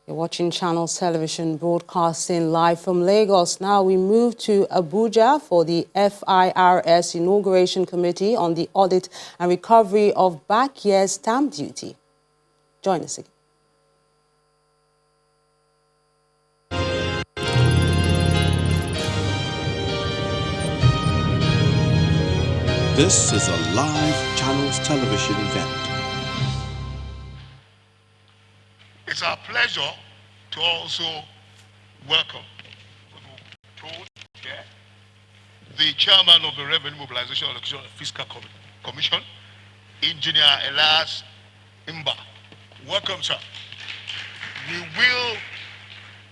You're watching Channels Television broadcasting live from Lagos. Now we move to Abuja for the FIRS Inauguration Committee on the Audit and Recovery of Back Year Stamp Duty. Join us again. This is a live Channels Television event. It's our pleasure to also welcome the chairman of the Revenue Mobilization and Fiscal Commission, Engineer Elias Imba. Welcome, sir. We will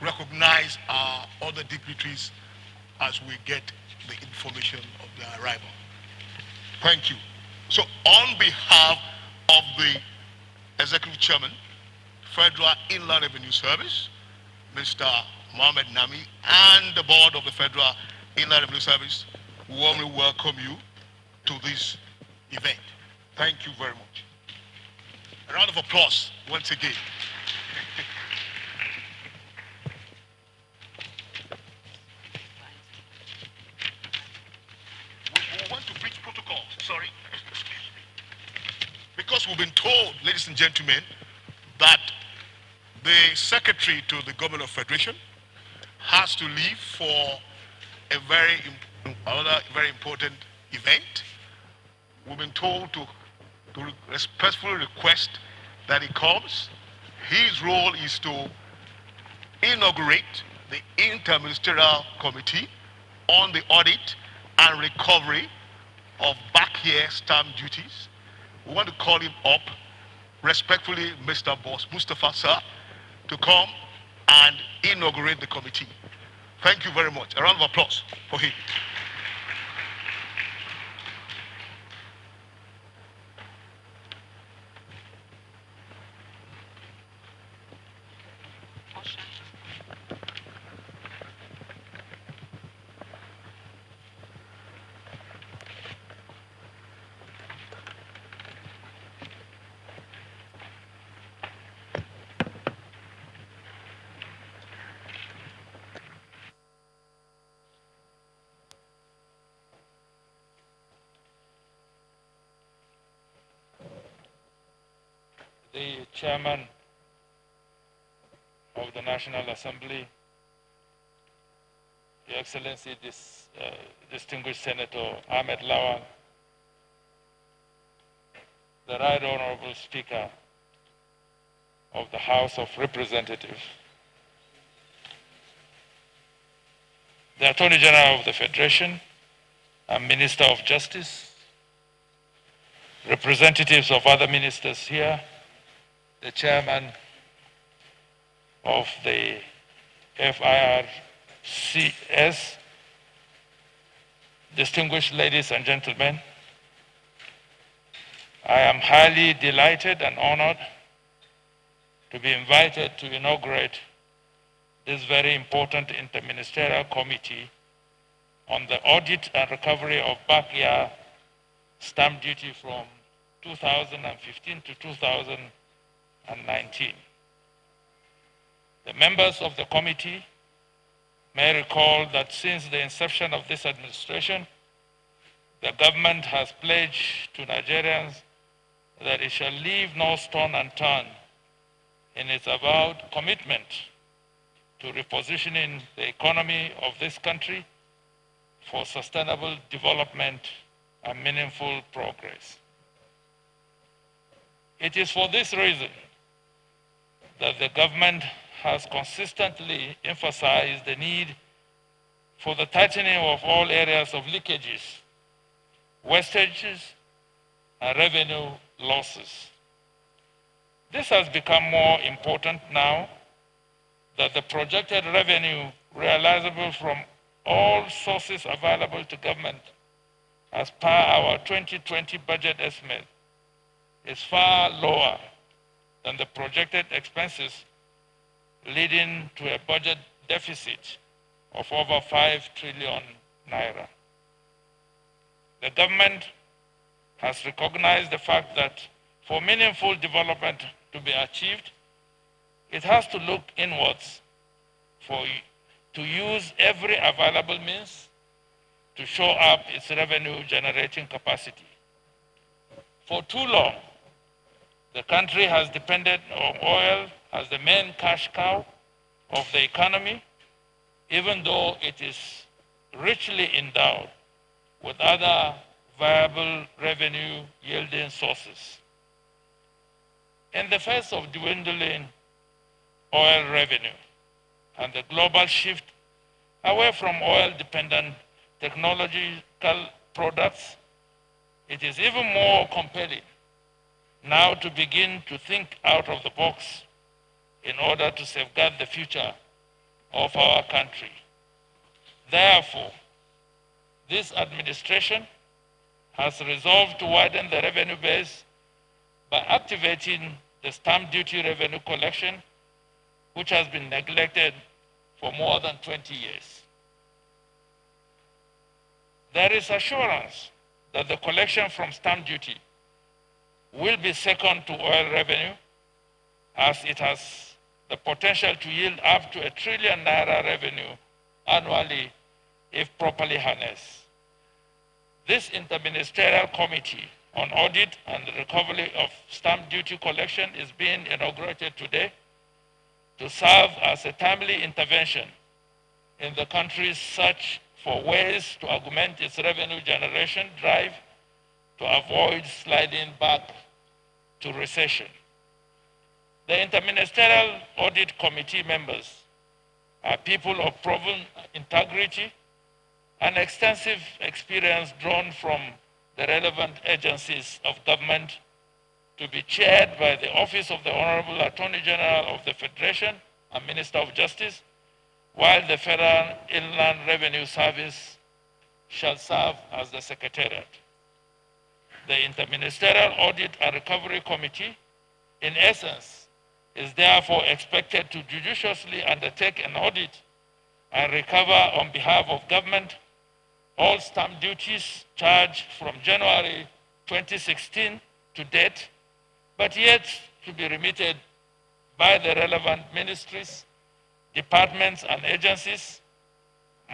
recognize our other dignitaries as we get the information of their arrival. Thank you. So on behalf of the Executive Chairman, Federal Inland Revenue Service, Mr. Mohamed Nami, and the Board of the Federal Inland Revenue Service, we warmly welcome you to this event. Thank you very much. A round of applause once again. we want to breach protocol, sorry. Because we've been told, ladies and gentlemen, that the Secretary to the Government of Federation has to leave for a another very important event. We've been told to respectfully request that he comes. His role is to inaugurate the Interministerial Committee on the Audit and Recovery of Back Year Stamp Duties. We want to call him up, respectfully, Mr. Boss Mustafa, sir, to come and inaugurate the committee. Thank you very much. A round of applause for him. The Chairman of the National Assembly, Your Excellency, distinguished Senator Ahmed Lawal, the Right Honorable Speaker of the House of Representatives, the Attorney General of the Federation and Minister of Justice, representatives of other ministers here, the Chairman of the FIRS, distinguished ladies and gentlemen, I am highly delighted and honored to be invited to inaugurate this very important interministerial committee on the audit and recovery of back year stamp duty from 2015 to 2019. The members of the committee may recall that since the inception of this administration, the government has pledged to Nigerians that it shall leave no stone unturned in its avowed commitment to repositioning the economy of this country for sustainable development and meaningful progress. It is for this reason that the government has consistently emphasized the need for the tightening of all areas of leakages, wastages, and revenue losses. This has become more important now that the projected revenue realizable from all sources available to government as per our 2020 budget estimate is far lower than the projected expenses, leading to a budget deficit of over 5 trillion naira. The government has recognized the fact that for meaningful development to be achieved, it has to look inwards to use every available means to show up its revenue generating capacity. For too long, the country has depended on oil as the main cash cow of the economy, even though it is richly endowed with other viable revenue yielding sources. In the face of dwindling oil revenue and the global shift away from oil-dependent technological products, it is even more compelling now to begin to think out of the box in order to safeguard the future of our country. Therefore, this administration has resolved to widen the revenue base by activating the stamp duty revenue collection, which has been neglected for more than 20 years. There is assurance that the collection from stamp duty will be second to oil revenue, as it has the potential to yield up to ₦1 trillion revenue annually if properly harnessed. This Interministerial Committee on Audit and the Recovery of Stamp Duty Collection is being inaugurated today to serve as a timely intervention in the country's search for ways to augment its revenue generation drive to avoid sliding back to recession. The Interministerial Audit Committee members are people of proven integrity and extensive experience drawn from the relevant agencies of government, to be chaired by the Office of the Honorable Attorney General of the Federation and Minister of Justice, while the Federal Inland Revenue Service shall serve as the Secretariat. The Interministerial Audit and Recovery Committee, in essence, is therefore expected to judiciously undertake an audit and recover on behalf of government all stamp duties charged from January 2016 to date, but yet to be remitted by the relevant ministries, departments and agencies,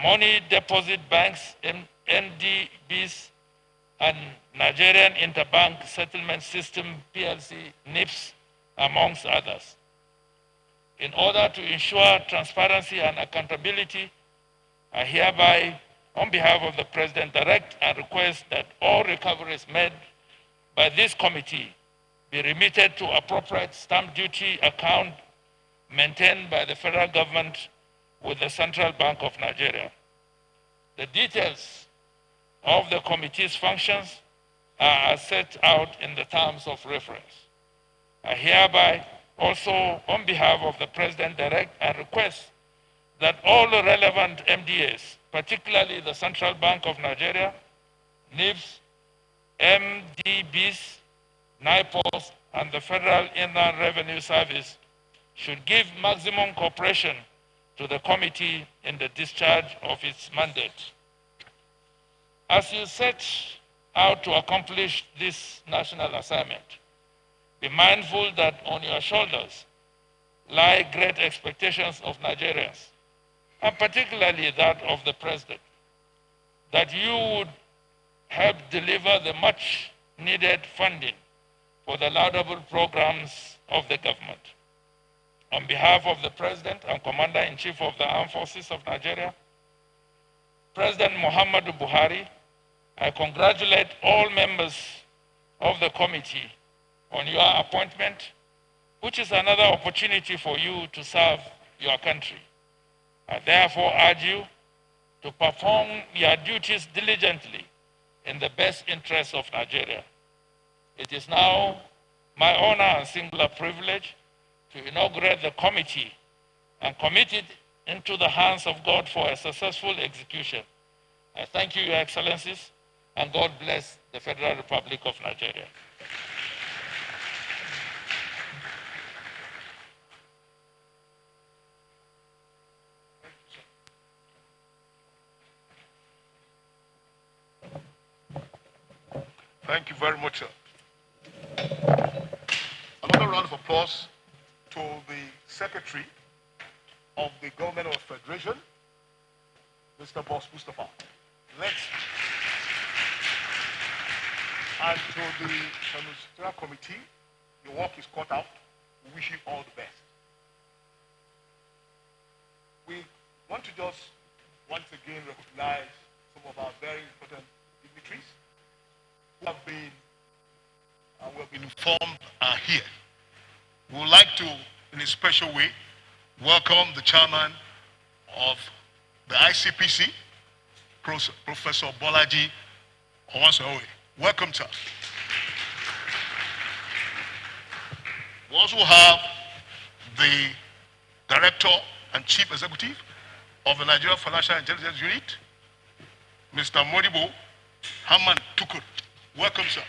money deposit banks, NDBs, and Nigerian Interbank Settlement System, PLC, NIPS, amongst others. In order to ensure transparency and accountability, I hereby, on behalf of the President, direct and request that all recoveries made by this committee be remitted to appropriate stamp duty account maintained by the federal government with the Central Bank of Nigeria. The details of the committee's functions are set out in the terms of reference. I hereby also, on behalf of the President, direct and request that all the relevant MDAs, particularly the Central Bank of Nigeria, NIBS, MDBs, NIPOS, and the Federal Inland Revenue Service should give maximum cooperation to the committee in the discharge of its mandate. As you set out to accomplish this national assignment, be mindful that on your shoulders lie great expectations of Nigerians, and particularly that of the President, that you would help deliver the much needed funding for the laudable programs of the government. On behalf of the President and Commander-in-Chief of the Armed Forces of Nigeria, President Muhammadu Buhari, I congratulate all members of the committee on your appointment, which is another opportunity for you to serve your country. I therefore urge you to perform your duties diligently in the best interests of Nigeria. It is now my honor and singular privilege to inaugurate the committee and commit it into the hands of God for a successful execution. I thank you, Your Excellencies, and God bless the Federal Republic of Nigeria. Thank you very much, sir. Another round of applause to the Secretary of the Government of Federation, Mr. Boss Mustafa. And to the Ministerial Committee, your work is cut out. We wish you all the best. We want to just once again recognize some of our very important dignitaries who have been, and we have been informed are here. We would like to, in a special way, welcome the chairman of the ICPC, Professor Bolaji Owansowe. Welcome, sir. We also have the Director and Chief Executive of the Nigeria Financial Intelligence Unit, Mr. Modibo Haman Tukur. Welcome, sir.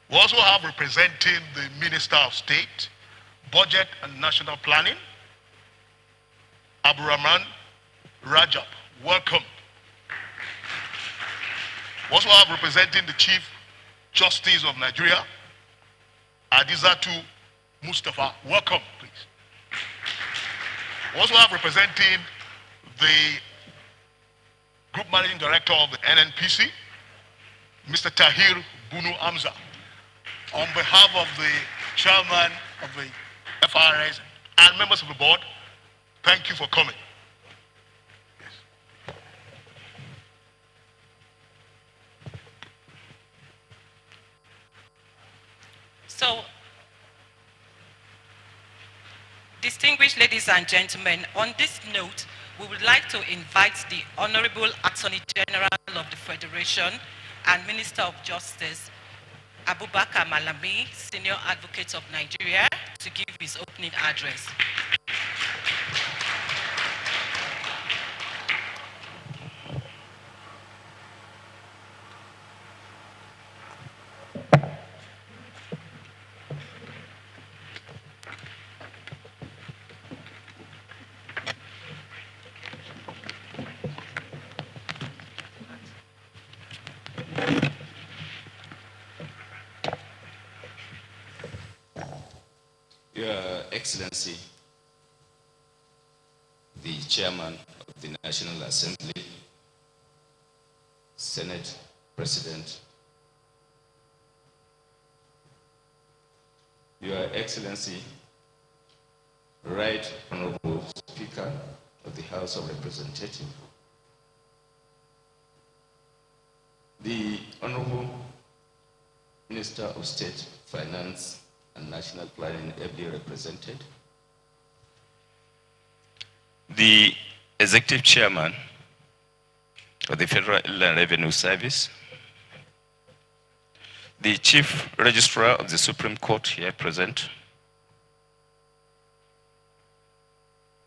We also have representing the Minister of State, Budget and National Planning, Abdurrahman Rajab. Welcome. We also have representing the Chief Justice of Nigeria, Adizatu Mustafa. Welcome, please. We also have representing the Group Managing Director of the NNPC, Mr. Tahir Bunu Amza. On behalf of the Chairman of the FIRS and members of the board, thank you for coming. Yes. So, distinguished ladies and gentlemen, on this note, we would like to invite the Honorable Attorney General of the Federation and Minister of Justice, Abubakar Malami, Senior Advocate of Nigeria, to give his opening address. Your Excellency, the Chairman of the National Assembly, Senate President, Your Excellency, Right Honorable Speaker of the House of Representatives, the Honorable Minister of State, Finance, and National Planning ably represented, the Executive Chairman of the Federal Inland Revenue Service, the Chief Registrar of the Supreme Court here present,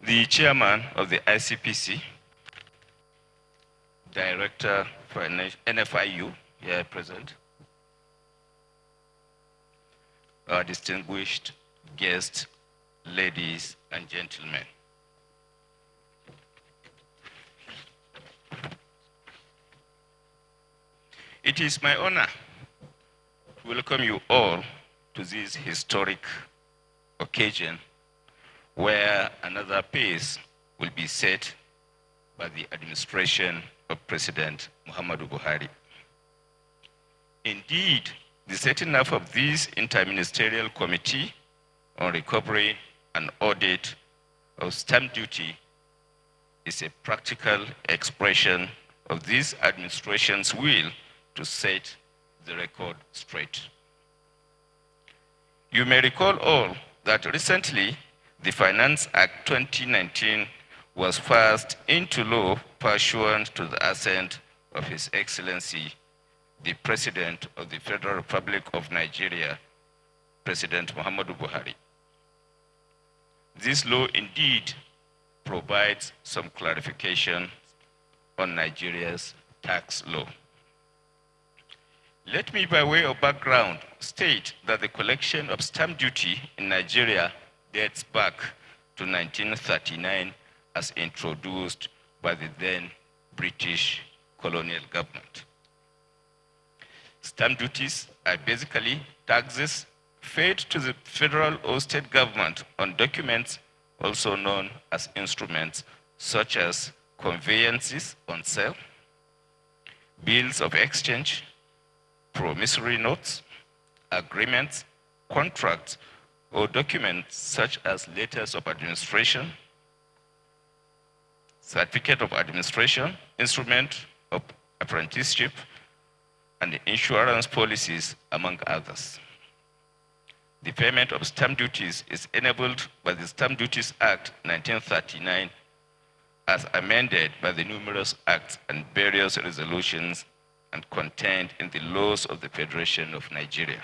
the Chairman of the ICPC, Director for NFIU here present, our distinguished guests, ladies and gentlemen. It is my honor to welcome you all to this historic occasion where another pace will be set by the administration of President Muhammadu Buhari. Indeed, the setting up of this interministerial committee on recovery and audit of stamp duty is a practical expression of this administration's will to set the record straight. You may recall all that recently the Finance Act 2019 was passed into law pursuant to the assent of His Excellency, the President of the Federal Republic of Nigeria, President Muhammadu Buhari. This law indeed provides some clarification on Nigeria's tax law. Let me, by way of background, state that the collection of stamp duty in Nigeria dates back to 1939 as introduced by the then British colonial government. Stamp duties are basically taxes paid to the federal or state government on documents also known as instruments, such as conveyances on sale, bills of exchange, promissory notes, agreements, contracts, or documents such as letters of administration, certificate of administration, instrument of apprenticeship, and insurance policies, among others. The payment of stamp duties is enabled by the Stamp Duties Act 1939 as amended by the numerous acts and various resolutions and contained in the laws of the Federation of Nigeria.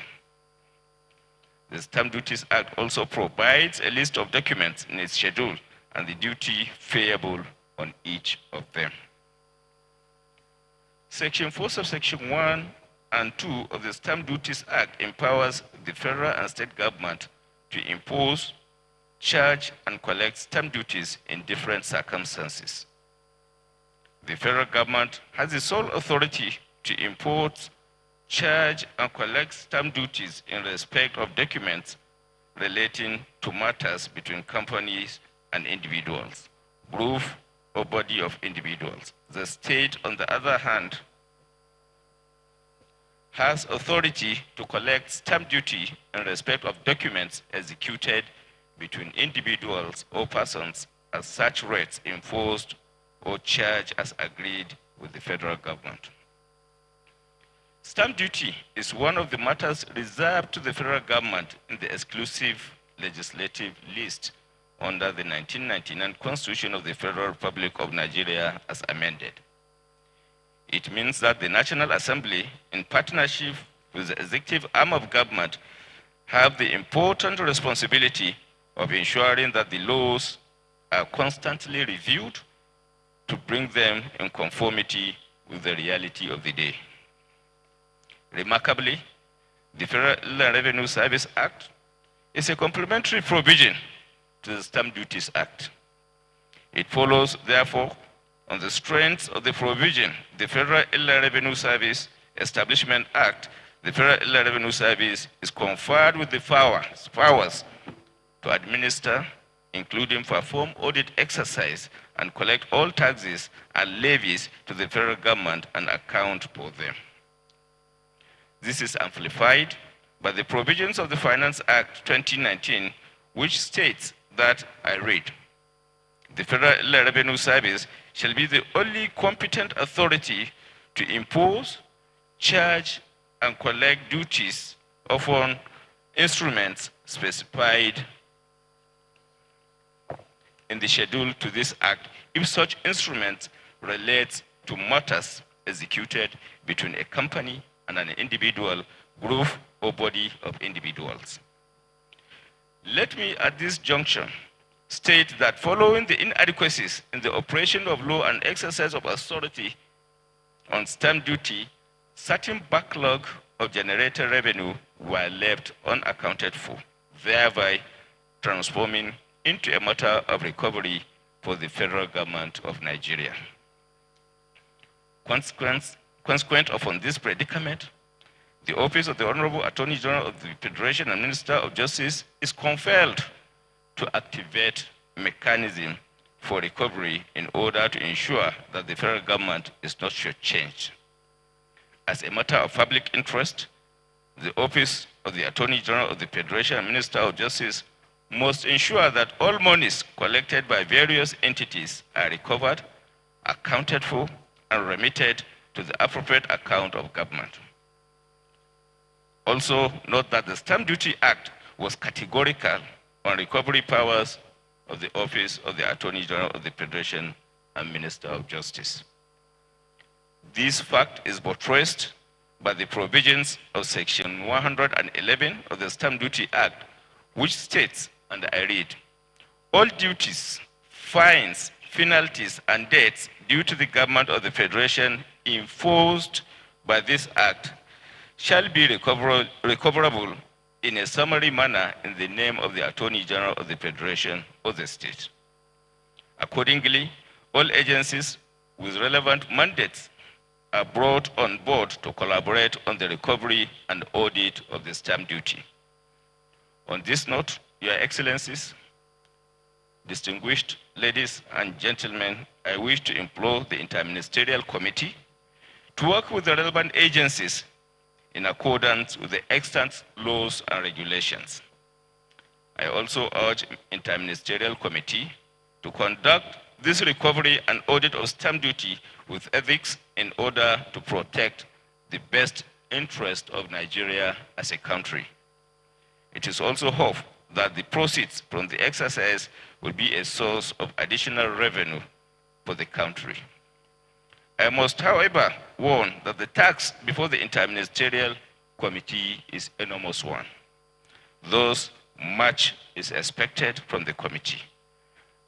The Stamp Duties Act also provides a list of documents in its schedule and the duty payable on each of them. Section 4, subsection 1 and 2 of the Stamp Duties Act empowers the federal and state government to impose, charge, and collect stamp duties in different circumstances. The federal government has the sole authority to impose, charge, and collect stamp duties in respect of documents relating to matters between companies and individuals, group or body of individuals. The state, on the other hand, has authority to collect stamp duty in respect of documents executed between individuals or persons at such rates imposed or charged as agreed with the federal government. Stamp duty is one of the matters reserved to the federal government in the exclusive legislative list under the 1999 Constitution of the Federal Republic of Nigeria as amended. It means that the National Assembly, in partnership with the executive arm of government, have the important responsibility of ensuring that the laws are constantly reviewed to bring them in conformity with the reality of the day. Remarkably, the Federal Inland Revenue Service Act is a complementary provision to the Stamp Duties Act. It follows, therefore, on the strength of the provision, the Federal Inland Revenue Service Establishment Act, the Federal Inland Revenue Service is conferred with the powers to administer, including perform audit exercise and collect all taxes and levies to the federal government and account for them. This is amplified by the provisions of the Finance Act 2019, which states that, I read, the Federal Inland Revenue Service shall be the only competent authority to impose, charge, and collect duties upon instruments specified in the schedule to this act if such instruments relate to matters executed between a company and an individual, group, or body of individuals. Let me at this juncture state that following the inadequacies in the operation of law and exercise of authority on stamp duty, certain backlog of generated revenue were left unaccounted for, thereby transforming into a matter of recovery for the federal government of Nigeria. Consequent upon this predicament, the Office of the Honorable Attorney General of the Federation and Minister of Justice is compelled to activate mechanism for recovery in order to ensure that the federal government is not shortchanged. As a matter of public interest, the Office of the Attorney General of the Federation and Minister of Justice must ensure that all monies collected by various entities are recovered, accounted for, and remitted to the appropriate account of government. Also, note that the Stamp Duty Act was categorical on recovery powers of the Office of the Attorney General of the Federation and Minister of Justice. This fact is buttressed by the provisions of Section 111 of the Stamp Duty Act, which states, and I read, all duties, fines, penalties, and debts due to the government of the Federation enforced by this Act shall be recoverable in a summary manner in the name of the Attorney General of the Federation or the state. Accordingly, all agencies with relevant mandates are brought on board to collaborate on the recovery and audit of the stamp duty. On this note, Your Excellencies, distinguished ladies and gentlemen, I wish to implore the Interministerial Committee to work with the relevant agencies in accordance with the extant laws and regulations. I also urge Interministerial Committee to conduct this recovery and audit of stamp duty with ethics in order to protect the best interest of Nigeria as a country. It is also hoped that the proceeds from the exercise will be a source of additional revenue for the country. I must, however, warn that the task before the Interministerial Committee is an enormous one. Thus, much is expected from the committee.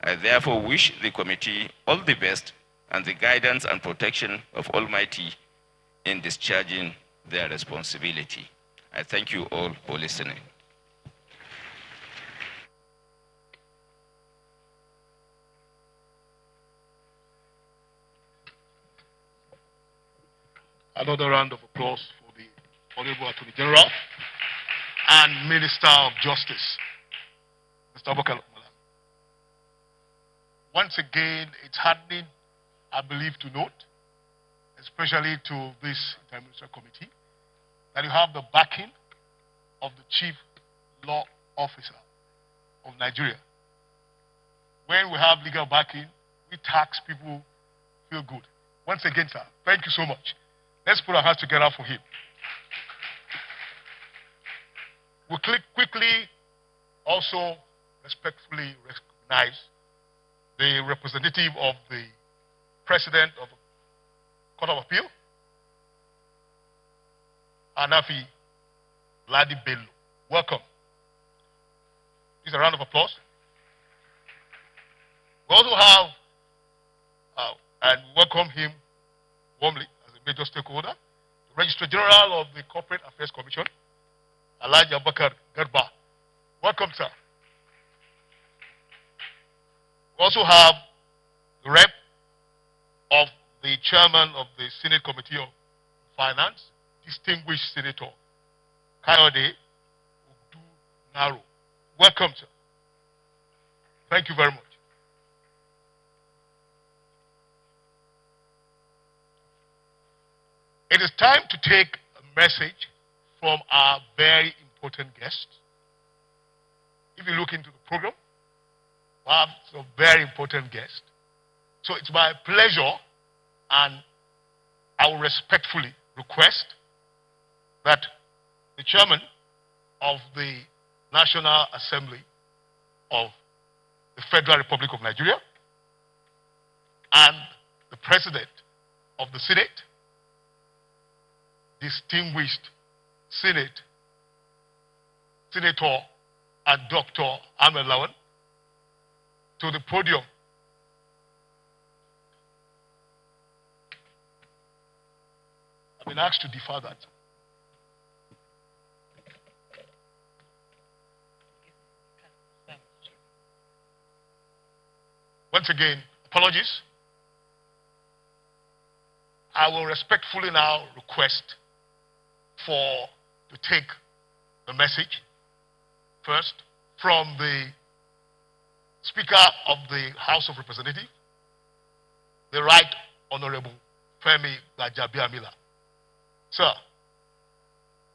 I therefore wish the committee all the best and the guidance and protection of Almighty in discharging their responsibility. I thank you all for listening. Another round of applause for the Honorable Attorney General and Minister of Justice, Mr. Abubakar. Once again, it's heartening, I believe, to note, especially to this Interministerial Committee, that you have the backing of the Chief Law Officer of Nigeria. When we have legal backing, we tax people feel good. Once again, sir, thank you so much. Let's put our hands together for him. We'll quickly also respectfully recognize the representative of the President of the Court of Appeal, Anafi Ladi Bello. Welcome. Please a round of applause. We also have, and welcome him warmly as a major stakeholder, the Registrar General of the Corporate Affairs Commission, Alhaji Abubakar Garba. Welcome, sir. We also have the rep of the chairman of the Senate Committee of Finance, distinguished Senator Kayode Naro. Welcome, sir. Thank you very much. It is time to take a message from our very important guest. If you look into the program, we have some very important guests. So it's my pleasure, and I will respectfully request that the chairman of the National Assembly of the Federal Republic of Nigeria and the president of the Senate, distinguished Senator and Dr. Ahmed Lawan, to the podium. I've been asked to defer that. Once again, apologies. I will respectfully now request to take the message first from the Speaker of the House of Representatives, the Right Honorable Femi Gbajabiamila. Sir,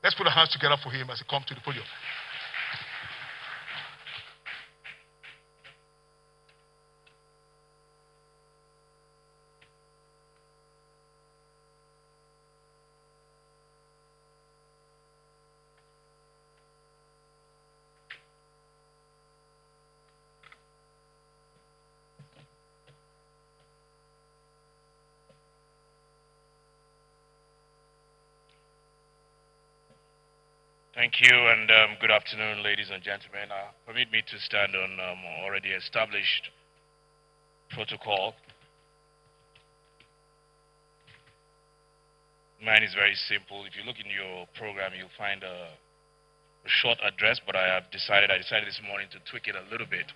let's put our hands together for him as he comes to the podium. Thank you, and good afternoon, ladies and gentlemen. Permit me to stand on already established protocol. Mine is very simple. If you look in your program, you'll find a short address, but I decided this morning to tweak it a little bit.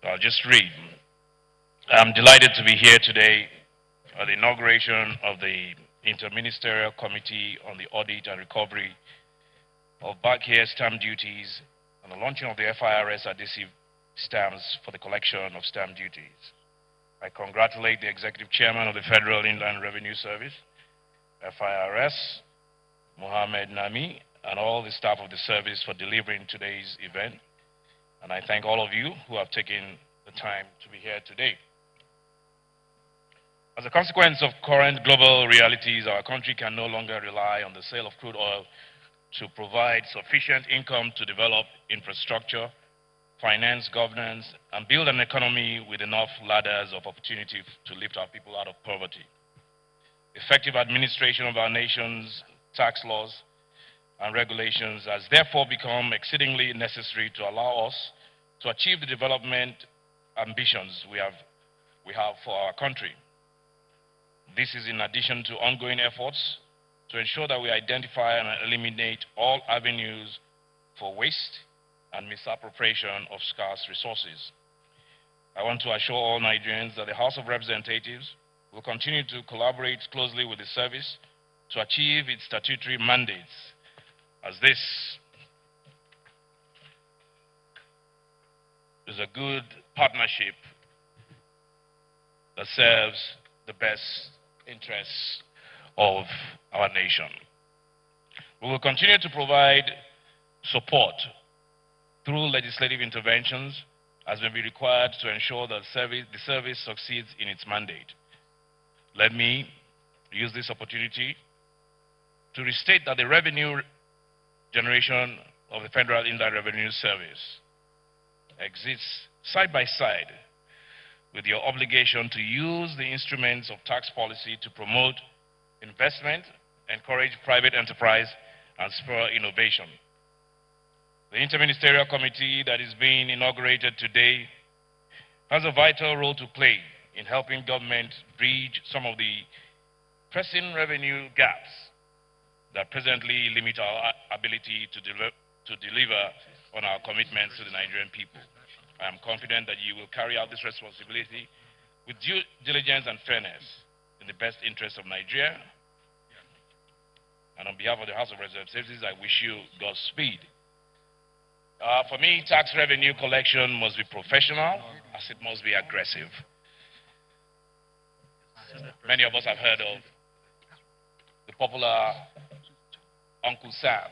So I'll just read. I'm delighted to be here today at the inauguration of the Interministerial Committee on the Audit and Recovery of back here stamp duties and the launching of the FIRS adhesive stamps for the collection of stamp duties. I congratulate the Executive Chairman of the Federal Inland Revenue Service, FIRS, Mohammed Nami, and all the staff of the service for delivering today's event. And I thank all of you who have taken the time to be here today. As a consequence of current global realities, our country can no longer rely on the sale of crude oil to provide sufficient income to develop infrastructure, finance governance, and build an economy with enough ladders of opportunity to lift our people out of poverty. Effective administration of our nation's tax laws and regulations has therefore become exceedingly necessary to allow us to achieve the development ambitions we have for our country. This is in addition to ongoing efforts to ensure that we identify and eliminate all avenues for waste and misappropriation of scarce resources. I want to assure all Nigerians that the House of Representatives will continue to collaborate closely with the service to achieve its statutory mandates, as this is a good partnership that serves the best interests of our nation. We will continue to provide support through legislative interventions as may be required to ensure that the service succeeds in its mandate. Let me use this opportunity to restate that the revenue generation of the Federal Inland Revenue Service exists side by side with your obligation to use the instruments of tax policy to promote investment, encourage private enterprise, and spur innovation. The Interministerial Committee that is being inaugurated today has a vital role to play in helping government bridge some of the pressing revenue gaps that presently limit our ability to deliver on our commitments to the Nigerian people. I am confident that you will carry out this responsibility with due diligence and fairness in the best interest of Nigeria. And on behalf of the House of Representatives, I wish you Godspeed. For me, tax revenue collection must be professional, as it must be aggressive. Many of us have heard of the popular Uncle Sam.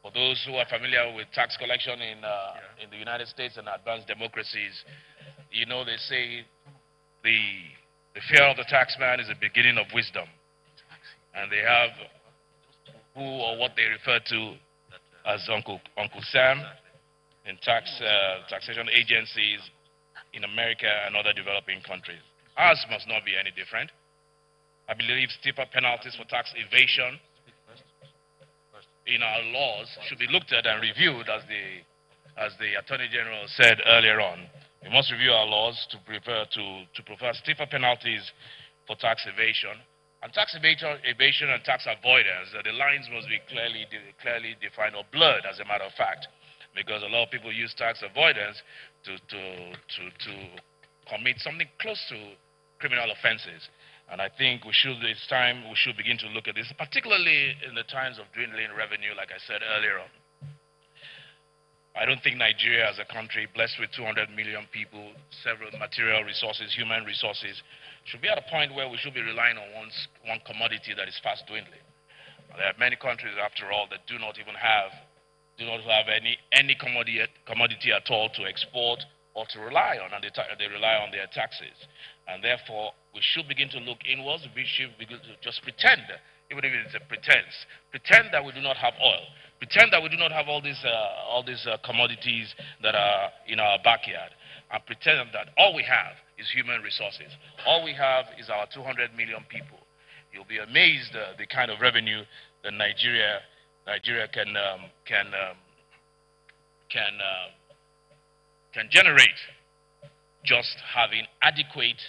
For those who are familiar with tax collection in the United States and advanced democracies, you know they say the fear of the taxman is the beginning of wisdom. And they have who or what they refer to as Uncle Sam in taxation agencies in America and other developing countries. Ours must not be any different. I believe stiffer penalties for tax evasion in our laws should be looked at and reviewed, as the Attorney General said earlier on. We must review our laws to prefer stiffer penalties for tax evasion. And tax evasion and tax avoidance, the lines must be clearly defined or blurred, as a matter of fact, because a lot of people use tax avoidance to commit something close to criminal offenses. And I think it's time we should begin to look at this, particularly in the times of dwindling revenue, like I said earlier on. I don't think Nigeria as a country blessed with 200 million people, several material resources, human resources, should be at a point where we should be relying on one commodity that is fast dwindling. There are many countries, after all, that do not have any commodity at all to export or to rely on, and they rely on their taxes. And therefore, we should begin to look inwards. We should begin to just pretend, even if it's a pretense, pretend that we do not have oil, pretend that we do not have all these commodities that are in our backyard, and pretend that all we have is human resources. All we have is our 200 million people. You'll be amazed the kind of revenue that Nigeria can generate just having adequate,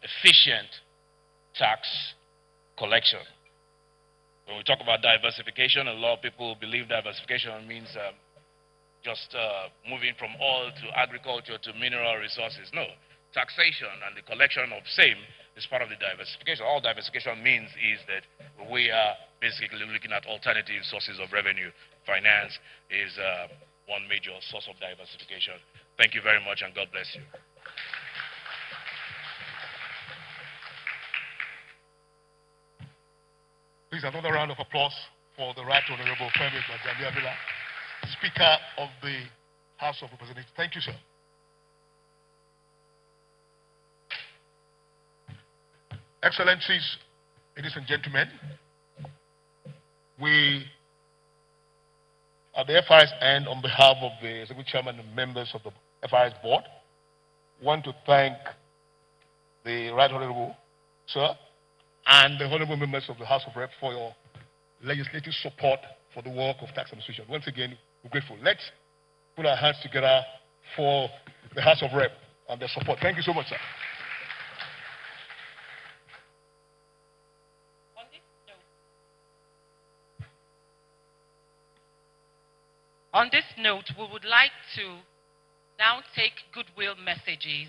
efficient tax collection. When we talk about diversification, a lot of people believe diversification means just moving from oil to agriculture to mineral resources. No, taxation and the collection of same is part of the diversification. All diversification means is that we are basically looking at alternative sources of revenue. finance is one major source of diversification. Thank you very much, and God bless you. Please, another round of applause for the Right Honorable Femi Gbajabiamila, Speaker of the House of Representatives. Thank you, sir. Excellencies, ladies and gentlemen, we at the FIRS end, on behalf of the Executive Chairman and members of the FIRS board, want to thank the Right Honorable Sir and the honorable members of the House of Rep for your legislative support for the work of tax administration. Once again, we're grateful. Let's put our hands together for the House of Rep and their support. Thank you so much, sir. On this note, we would like to now take goodwill messages.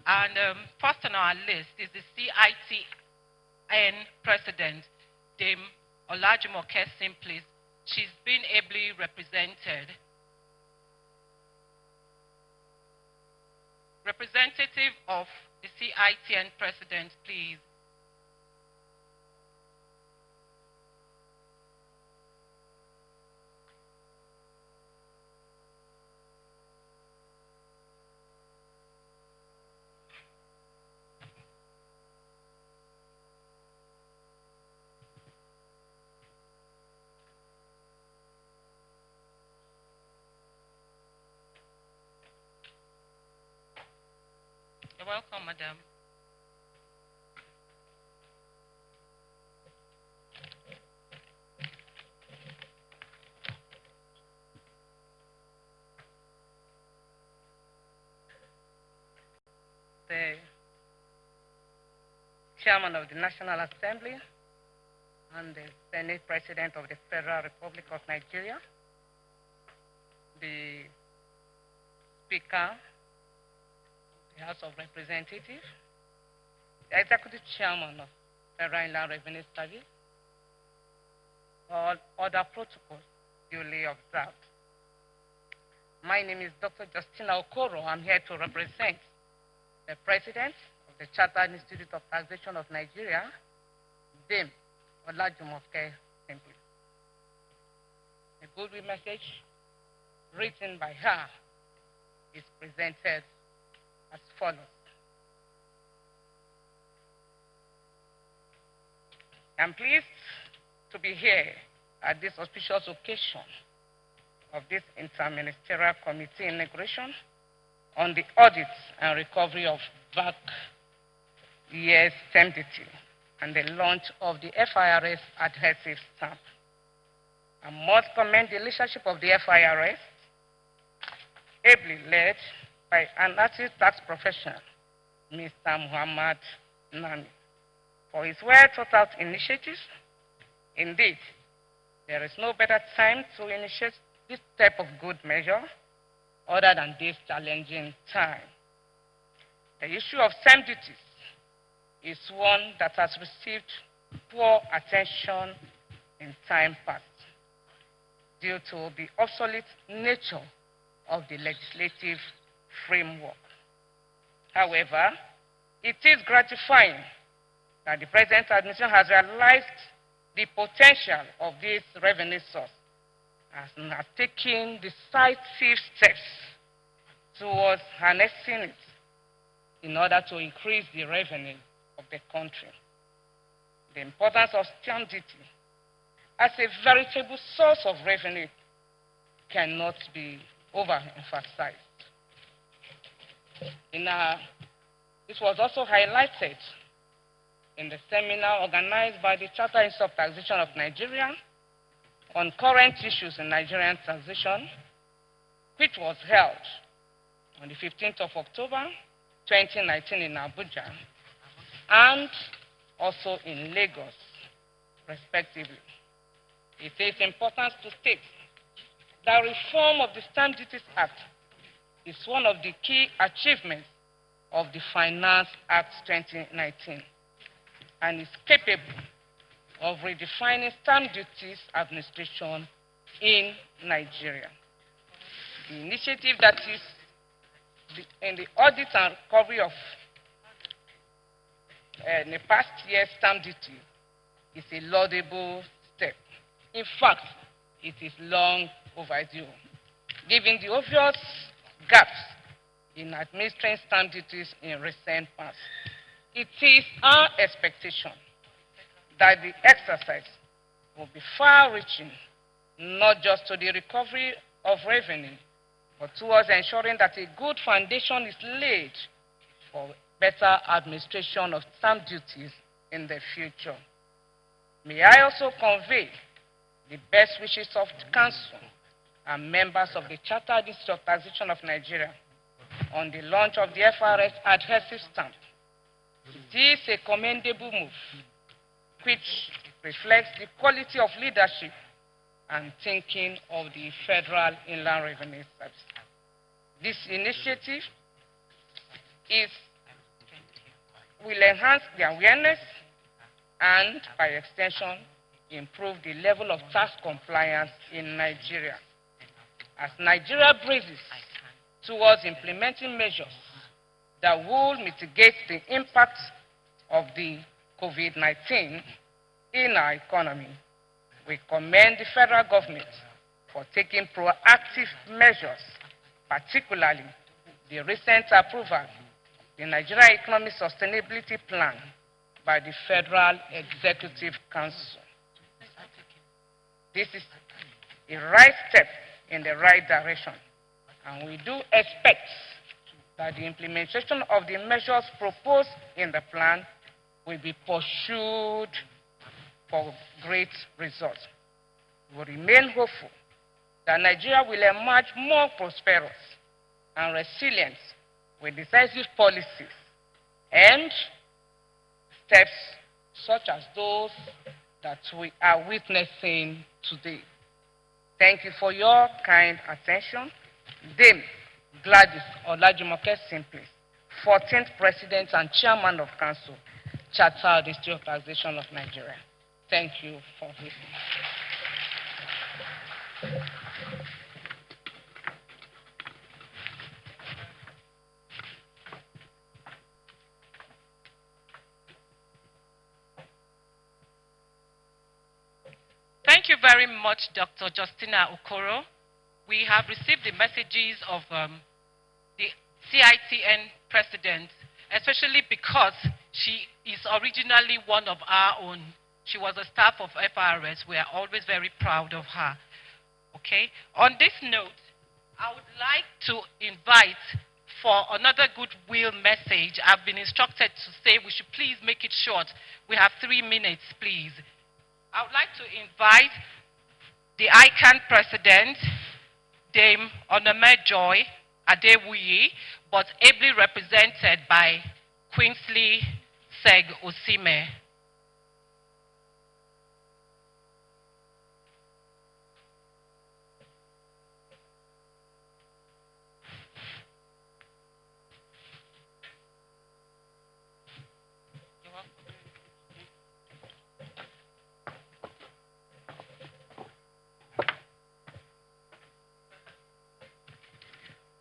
And first on our list is the CITN President, Dame Olajumoke Simplis. She's been ably represented. Representative of the CITN President, please. You're welcome, madam. The Chairman of the National Assembly and the Senate President of the Federal Republic of Nigeria, the Speaker the House of Representatives, the Executive Chairman of Federal Inland Revenue Service, all other protocols duly observed. My name is Dr. Justina Okoro. I'm here to represent the President of the Chartered Institute of Taxation of Nigeria, Dame Olajumoke Simplis. A goodwill message written by her is presented as follows. I'm pleased to be here at this auspicious occasion of this interministerial committee inauguration on the audit and recovery of back year's stamp duty and the launch of the FIRS adhesive stamp. I must commend the leadership of the FIRS, ably led by an artist tax professional, Mr. Muhammad Nami, for his well-thought-out initiatives. Indeed, there is no better time to initiate this type of good measure other than this challenging time. The issue of stamp duties is one that has received poor attention in time past due to the obsolete nature of the legislative framework. However, it is gratifying that the present administration has realized the potential of this revenue source and has taken decisive steps towards harnessing it in order to increase the revenue of the country. The importance of stamp duty as a veritable source of revenue cannot be overemphasized. This was also highlighted in the seminar organized by the Chartered Institute of Taxation of Nigeria on current issues in Nigerian taxation, which was held on the 15th of October, 2019 in Abuja, and also in Lagos, respectively. It is important to state that reform of the Stamp Duties Act is one of the key achievements of the Finance Act 2019 and is capable of redefining stamp duties administration in Nigeria. The initiative that is in the audit and recovery of the past year's stamp duty is a laudable step. In fact, it is long overdue, given the obvious gaps in administering stamp duties in recent past. It is our expectation that the exercise will be far-reaching, not just to the recovery of revenue, but towards ensuring that a good foundation is laid for better administration of stamp duties in the future. May I also convey the best wishes of the Council and members of the Chartered Institute of Taxation of Nigeria on the launch of the FIRS adhesive stamp. It is a commendable move, which reflects the quality of leadership and thinking of the Federal Inland Revenue Service. This initiative will enhance the awareness and, by extension, improve the level of tax compliance in Nigeria. As Nigeria braces towards implementing measures that will mitigate the impact of the COVID-19 in our economy, we commend the federal government for taking proactive measures, particularly the recent approval of the Nigeria Economic Sustainability Plan by the Federal Executive Council. This is a right step in the right direction, and we do expect that the implementation of the measures proposed in the plan will be pursued for great results. We remain hopeful that Nigeria will emerge more prosperous and resilient with decisive policies and steps such as those that we are witnessing today. Thank you for your kind attention. Dame Gladys Olajumoke Simply, 14th President and Chairman of Council, Chartered Institute of Taxation of Nigeria. Thank you for listening. Thank you very much, Dr. Justina Okoro. We have received the messages of the CITN president, especially because she is originally one of our own. She was a staff of FIRS. We are always very proud of her. Okay? On this note, I would like to invite for another goodwill message. I've been instructed to say we should please make it short. We have 3 minutes, please. I would like to invite the ICANN president, Dame Onome Joy Adewuyi, but ably represented by Queensley Seg Osime.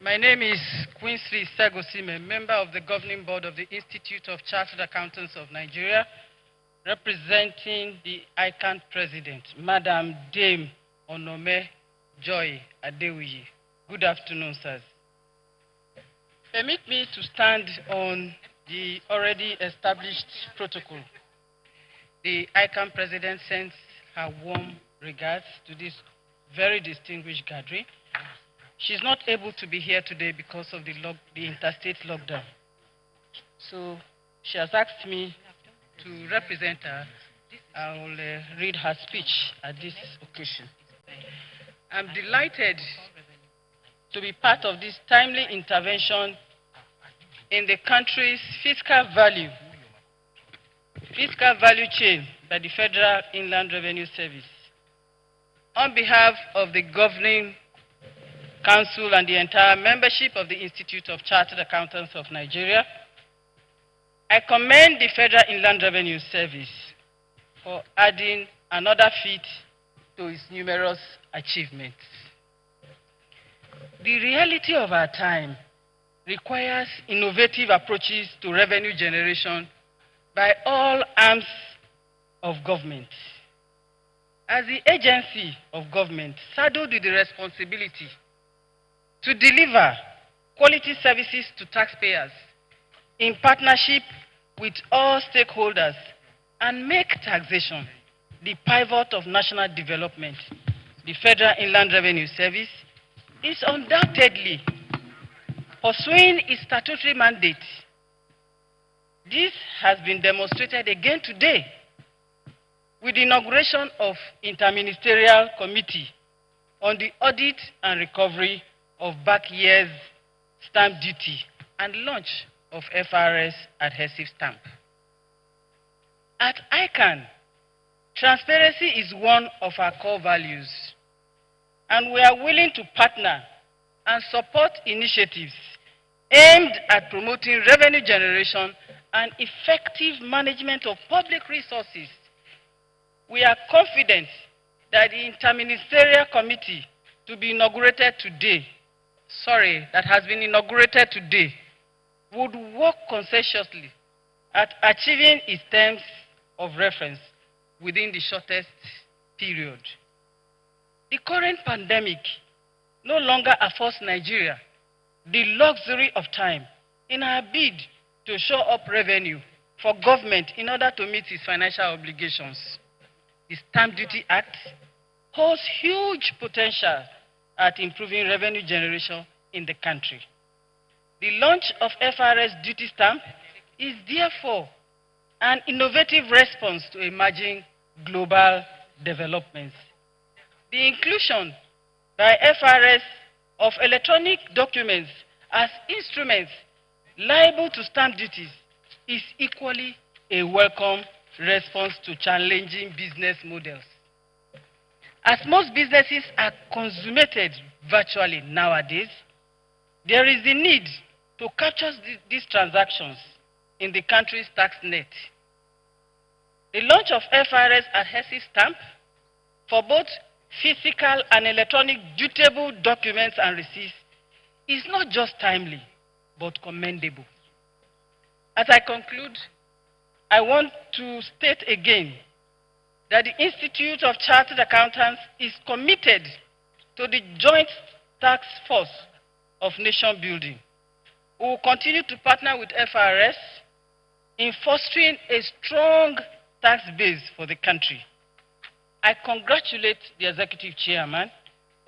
My name is Queensley Segosime, member of the Governing Board of the Institute of Chartered Accountants of Nigeria, representing the ICANN President, Madam Dame Onome Joy Adewuyi. Good afternoon, sirs. Permit me to stand on the already established protocol. The ICANN President sends her warm regards to this very distinguished gathering. She's not able to be here today because of the interstate lockdown. So she has asked me to represent her. I will read her speech at this occasion. I'm delighted to be part of this timely intervention in the country's fiscal value chain by the Federal Inland Revenue Service. On behalf of the Governing Council and the entire membership of the Institute of Chartered Accountants of Nigeria, I commend the Federal Inland Revenue Service for adding another feat to its numerous achievements. The reality of our time requires innovative approaches to revenue generation by all arms of government. As the agency of government saddled with the responsibility to deliver quality services to taxpayers in partnership with all stakeholders and make taxation the pivot of national development, the Federal Inland Revenue Service is undoubtedly pursuing its statutory mandate. This has been demonstrated again today with the inauguration of Interministerial Committee on the Audit and Recovery of Back Years Stamp Duty and launch of FIRS adhesive stamp. At ICANN, transparency is one of our core values, and we are willing to partner and support initiatives aimed at promoting revenue generation and effective management of public resources. We are confident that the Interministerial Committee that has been inaugurated today, would work conscientiously at achieving its terms of reference within the shortest period. The current pandemic no longer affords Nigeria the luxury of time in our bid to shore up revenue for government in order to meet its financial obligations. The Stamp Duty Act holds huge potential at improving revenue generation in the country. The launch of FIRS duty stamp is therefore an innovative response to emerging global developments. The inclusion by FIRS of electronic documents as instruments liable to stamp duties is equally a welcome response to challenging business models. As most businesses are consummated virtually nowadays, there is the need to capture these transactions in the country's tax net. The launch of FIRS adhesive stamp for both physical and electronic dutiable documents and receipts is not just timely, but commendable. As I conclude, I want to state again that the Institute of Chartered Accountants is committed to the joint tax force of nation building. We will continue to partner with FIRS in fostering a strong tax base for the country. I congratulate the Executive Chairman,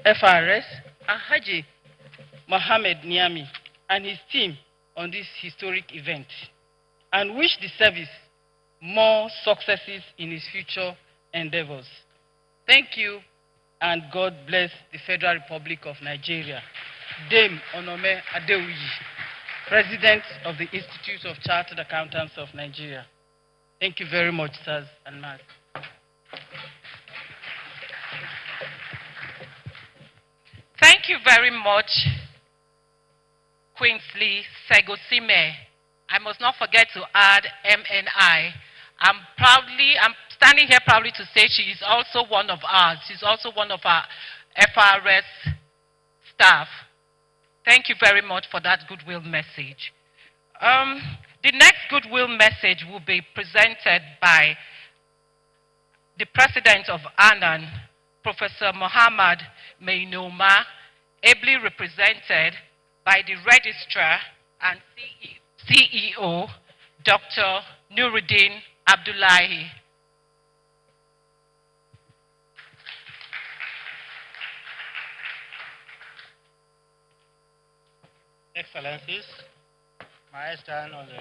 FIRS, Alhaji Mohammed Niami, and his team on this historic event, and wish the service more successes in its future endeavors. Thank you, and God bless the Federal Republic of Nigeria. Dame Onome Adewuyi, President of the Institute of Chartered Accountants of Nigeria. Thank you very much, sirs and ma'am. Thank you very much, Queensley Segosime. I must not forget to add MNI. I'm standing here proudly to say she is also one of ours. She's also one of our FIRS staff. Thank you very much for that goodwill message. The next goodwill message will be presented by the President of ANAN, Professor Muhammad Mainoma, ably represented by the Registrar and CEO, Dr. Nuruddin Abdullahi. Excellencies, I stand on the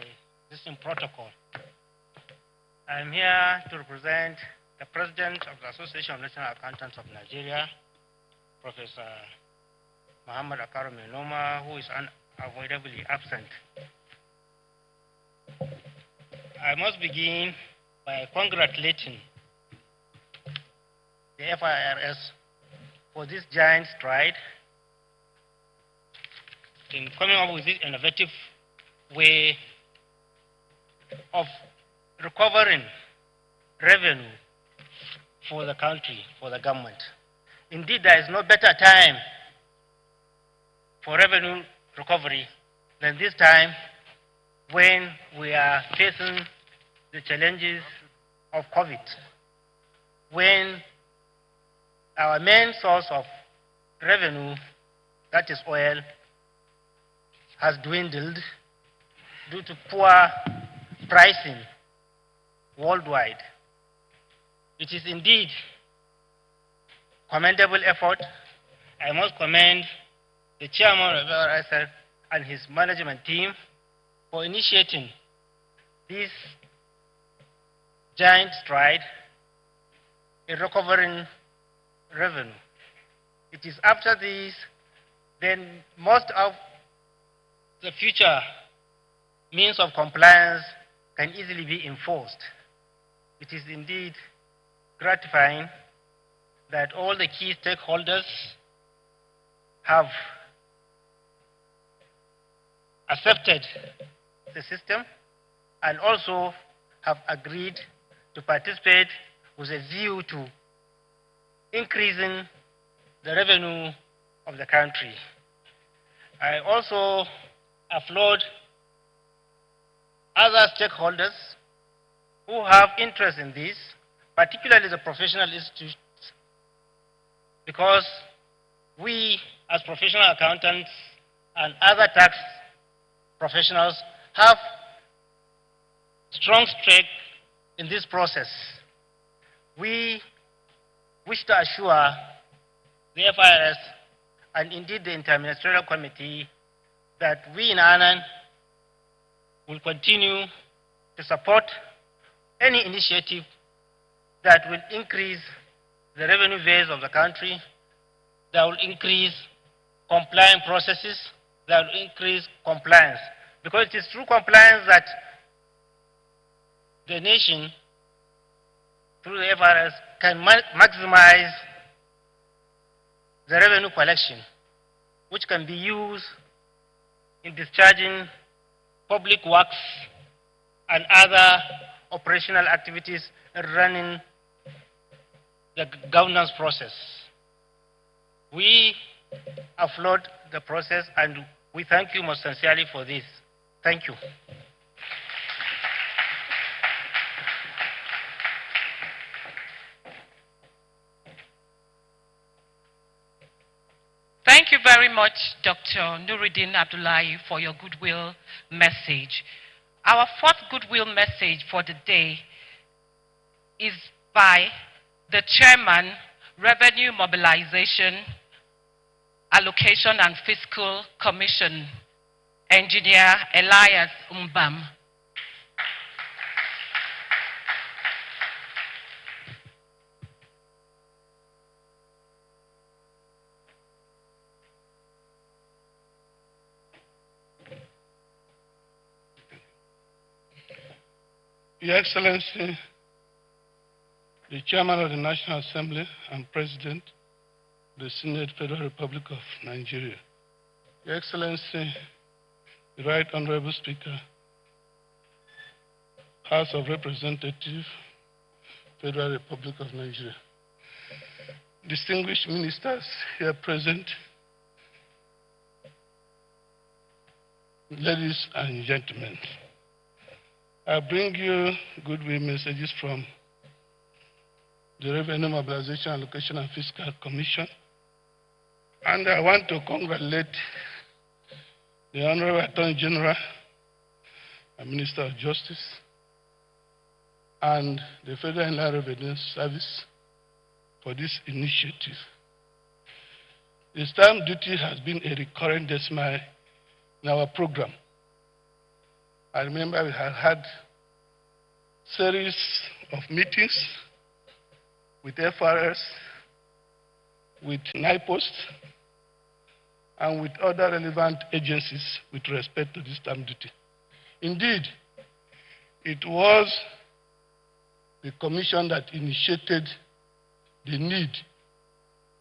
existing protocol. I am here to represent the President of the Association of National Accountants of Nigeria, Professor Muhammad Akaro Mainoma, who is unavoidably absent. I must begin by congratulating the FIRS for this giant stride in coming up with this innovative way of recovering revenue for the country, for the government. indeed there is no better time for revenue recovery than this time when we are facing the challenges of COVID, when our main source of revenue, that is oil, has dwindled due to poor pricing worldwide. It is indeed commendable effort. I must commend the chairman of FIRS and his management team for initiating this giant stride in recovering revenue. It is after this, then most of the future means of compliance can easily be enforced. It is indeed gratifying that all the key stakeholders have accepted the system and also have agreed to participate with a view to increasing the revenue of the country. I also applaud other stakeholders who have interest in this, particularly the professional institutes, because we as professional accountants and other tax professionals have strong stake in this process. We wish to assure the FIRS and indeed the Interministerial Committee that we in ANAN will continue to support any initiative that will increase the revenue base of the country, that will increase compliance processes, that will increase compliance. Because it is through compliance that the nation, through the FIRS, can maximize the revenue collection, which can be used in discharging public works and other operational activities running the governance process. We applaud the process and we thank you most sincerely for this. Thank you. Thank you very much, Dr. Nuruddin Abdullahi, for your goodwill message. Our fourth goodwill message for the day is by the Chairman, Revenue Mobilization, Allocation and Fiscal Commission, Engineer Elias Mbam. Your Excellency, the Chairman of the National Assembly and President of the Senate Federal Republic of Nigeria, Your Excellency, the Right Honorable Speaker, House of Representatives, Federal Republic of Nigeria, distinguished ministers here present, ladies and gentlemen, I bring you goodwill messages from the Revenue Mobilization, Allocation and Fiscal Commission. And I want to congratulate the Honorable Attorney General and Minister of Justice and the Federal Inland Revenue Service for this initiative. The stamp duty has been a recurrent decimal in our program. I remember we had had series of meetings with FIRS, with NIPOST, and with other relevant agencies with respect to this stamp duty. Indeed, it was the Commission that initiated the need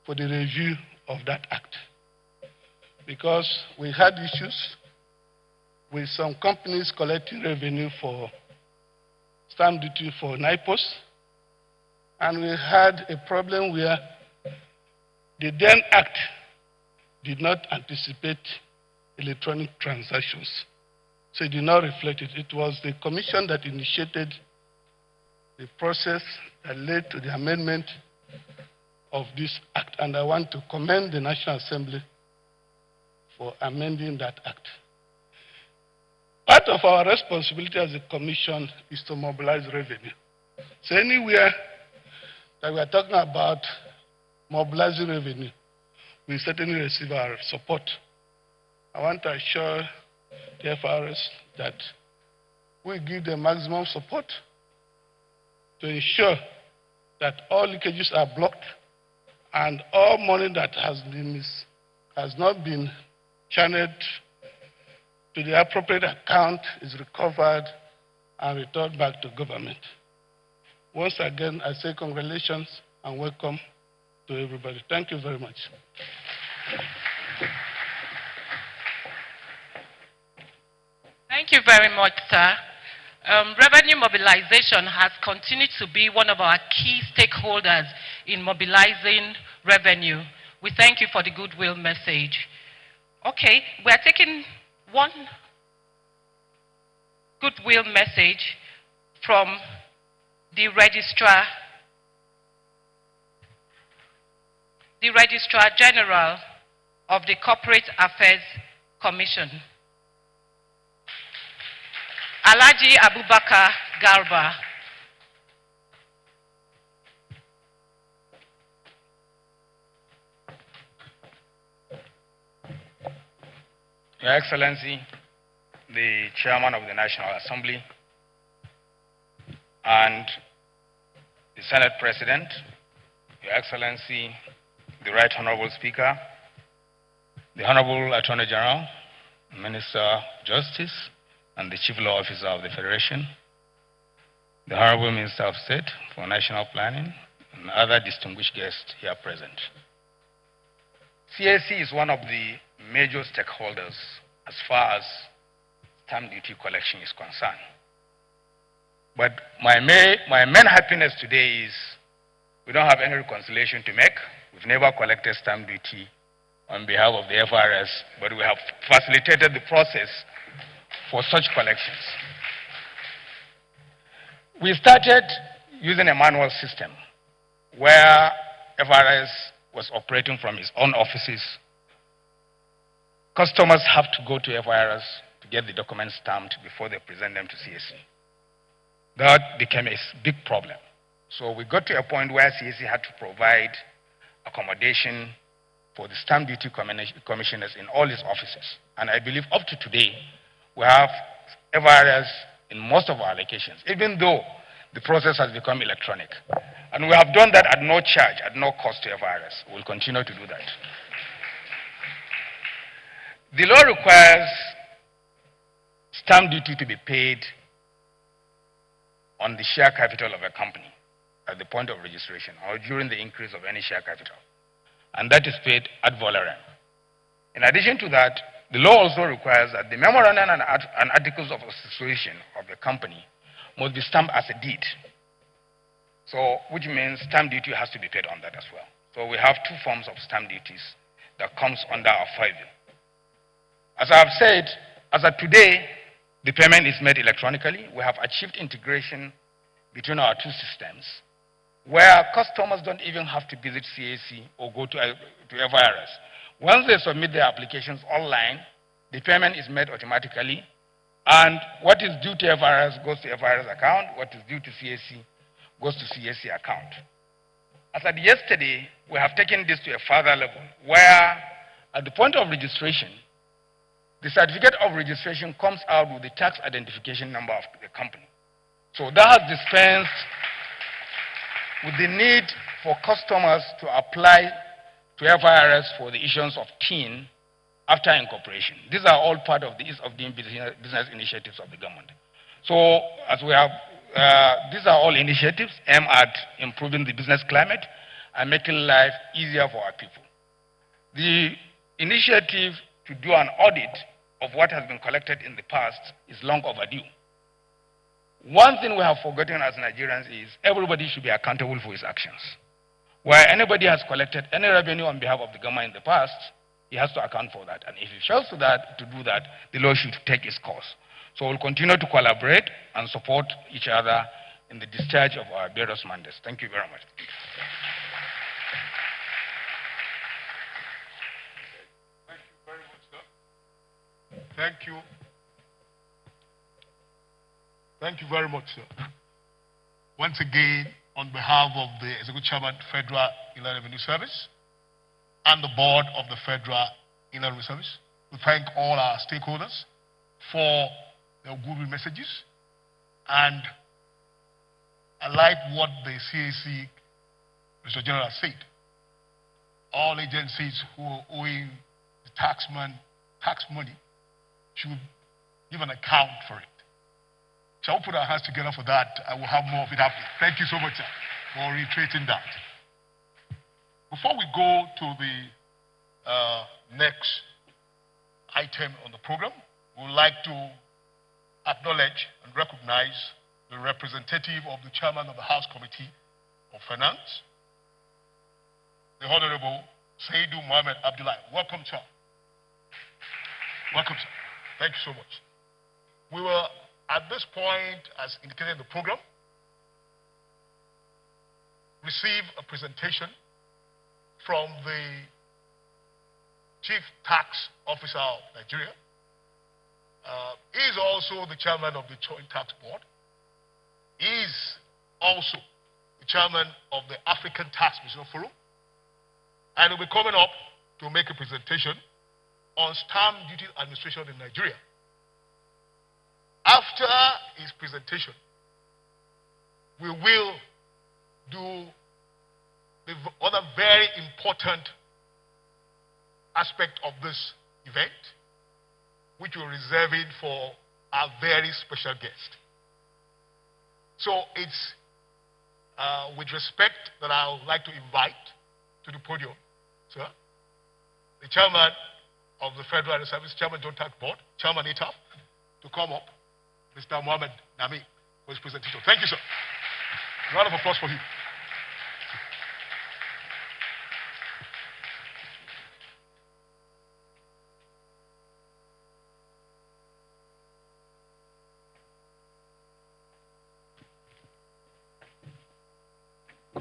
for the review of that act, because we had issues with some companies collecting revenue for stamp duty for NIPOS, and we had a problem where The then Act did not anticipate electronic transactions, so it did not reflect it. It was the Commission that initiated the process that led to the amendment of this Act, and I want to commend the National Assembly for amending that Act. Part of our responsibility as a Commission is to mobilize revenue. So anywhere that we are talking about mobilizing revenue, we certainly receive our support. I want to assure the FIRS that we give them maximum support to ensure that all leakages are blocked and all money that has not been channeled to the appropriate account is recovered and returned back to government. Once again, I say congratulations and welcome to everybody. Thank you very much. Thank you very much, sir. Revenue mobilization has continued to be one of our key stakeholders in mobilizing revenue. We thank you for the goodwill message. Okay, we are taking one goodwill message from the Registrar General of the Corporate Affairs Commission, Alhaji Abubakar Garba. Your Excellency, the Chairman of the National Assembly, and the Senate President, Your Excellency, the Right Honorable Speaker, the Honorable Attorney General, Minister of Justice, and the Chief Law Officer of the Federation, the Honorable Minister of State for National Planning, and other distinguished guests here present. CAC is one of the major stakeholders as far as stamp duty collection is concerned. But my main happiness today is we don't have any reconciliation to make. We've never collected stamp duty on behalf of the FIRS, but we have facilitated the process for such collections. We started using a manual system where FIRS was operating from its own offices. Customers have to go to FIRS to get the documents stamped before they present them to CAC. That became a big problem. So we got to a point where CAC had to provide accommodation for the stamp duty commissioners in all its offices. And I believe up to today, we have FIRS in most of our locations, even though the process has become electronic. And we have done that at no charge, at no cost to FIRS. We'll continue to do that. The law requires stamp duty to be paid on the share capital of a company at the point of registration or during the increase of any share capital. And that is paid ad valorem. In addition to that, the law also requires that the memorandum and articles of association of the company must be stamped as a deed. So, which means stamp duty has to be paid on that as well. So we have two forms of stamp duties that comes under our FIRS. As I have said, as of today, the payment is made electronically. We have achieved integration between our two systems, where customers don't even have to visit CAC or go to FIRS. Once they submit their applications online, the payment is made automatically, and what is due to FIRS goes to FIRS account, what is due to CAC goes to CAC account. As at yesterday, we have taken this to a further level, where at the point of registration, the certificate of registration comes out with the tax identification number of the company. So that has dispensed with the need for customers to apply to FIRS for the issuance of TIN after incorporation. These are all part of the ease of doing business initiatives of the government. So as we have, these are all initiatives aimed at improving the business climate and making life easier for our people. The initiative to do an audit of what has been collected in the past is long overdue. One thing we have forgotten as Nigerians is everybody should be accountable for his actions. where anybody has collected any revenue on behalf of the government in the past, he has to account for that. And if he fails to do that, the law should take its course. So we'll continue to collaborate and support each other in the discharge of our various mandates. Thank you very much. Thank you very much, sir. Thank you. Thank you very much, sir. Once again, on behalf of the Executive Chairman, Federal Inland Revenue Service, and the board of the Federal Inland Revenue Service, we thank all our stakeholders for their goodwill messages. And I like what the CAC, Mr. General, said. All agencies who are owing the tax money should give an account for it. Shall we put our hands together for that? I will have more of it happening. Thank you so much, sir, for reiterating that. Before we go to the next item on the program, we would like to acknowledge and recognize the representative of the chairman of the House Committee of Finance, the Honorable Saidu Mohamed Abdullah. Welcome, sir. Welcome, sir. Thank you so much. We will, at this point, as indicated in the program, receive a presentation from the Chief Tax Officer of Nigeria. He is also the chairman of the Joint Tax Board. He is also the chairman of the African Tax Mission Forum. And he'll be coming up to make a presentation on stamp duty administration in Nigeria. After his presentation, we will do the other very important aspect of this event, which we're reserving for our very special guest. So it's with respect that I would like to invite to the podium, sir, the chairman of the Federal Service, Chairman Joint Tax Board, Chairman ITAF, to come up, Mr. Mohamed Nami, for his presentation. Thank you, sir. Round of applause for him.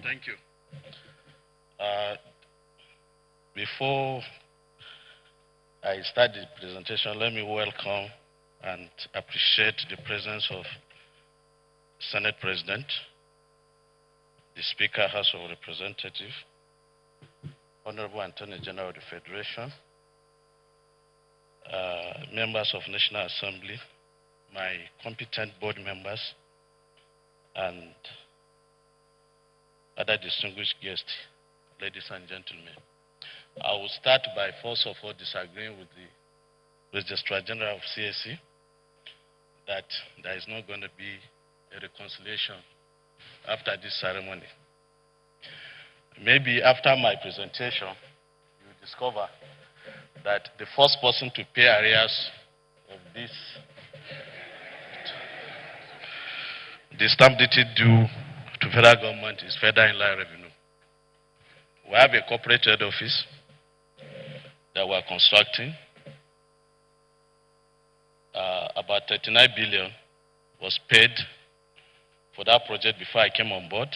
Thank you. Before I start the presentation, let me welcome and appreciate the presence of Senate President, the Speaker, House of Representatives, Honorable Attorney General of the Federation, members of National Assembly, my competent board members, and other distinguished guests, ladies and gentlemen. I will start by first of all disagreeing with the Registrar General of CAC that there is not going to be a reconciliation after this ceremony. Maybe after my presentation, you discover that the first person to pay arrears of the stamp duty due to federal government is Federal Inland Revenue. We have a corporate head office that we are constructing. About 39 billion was paid for that project before I came on board.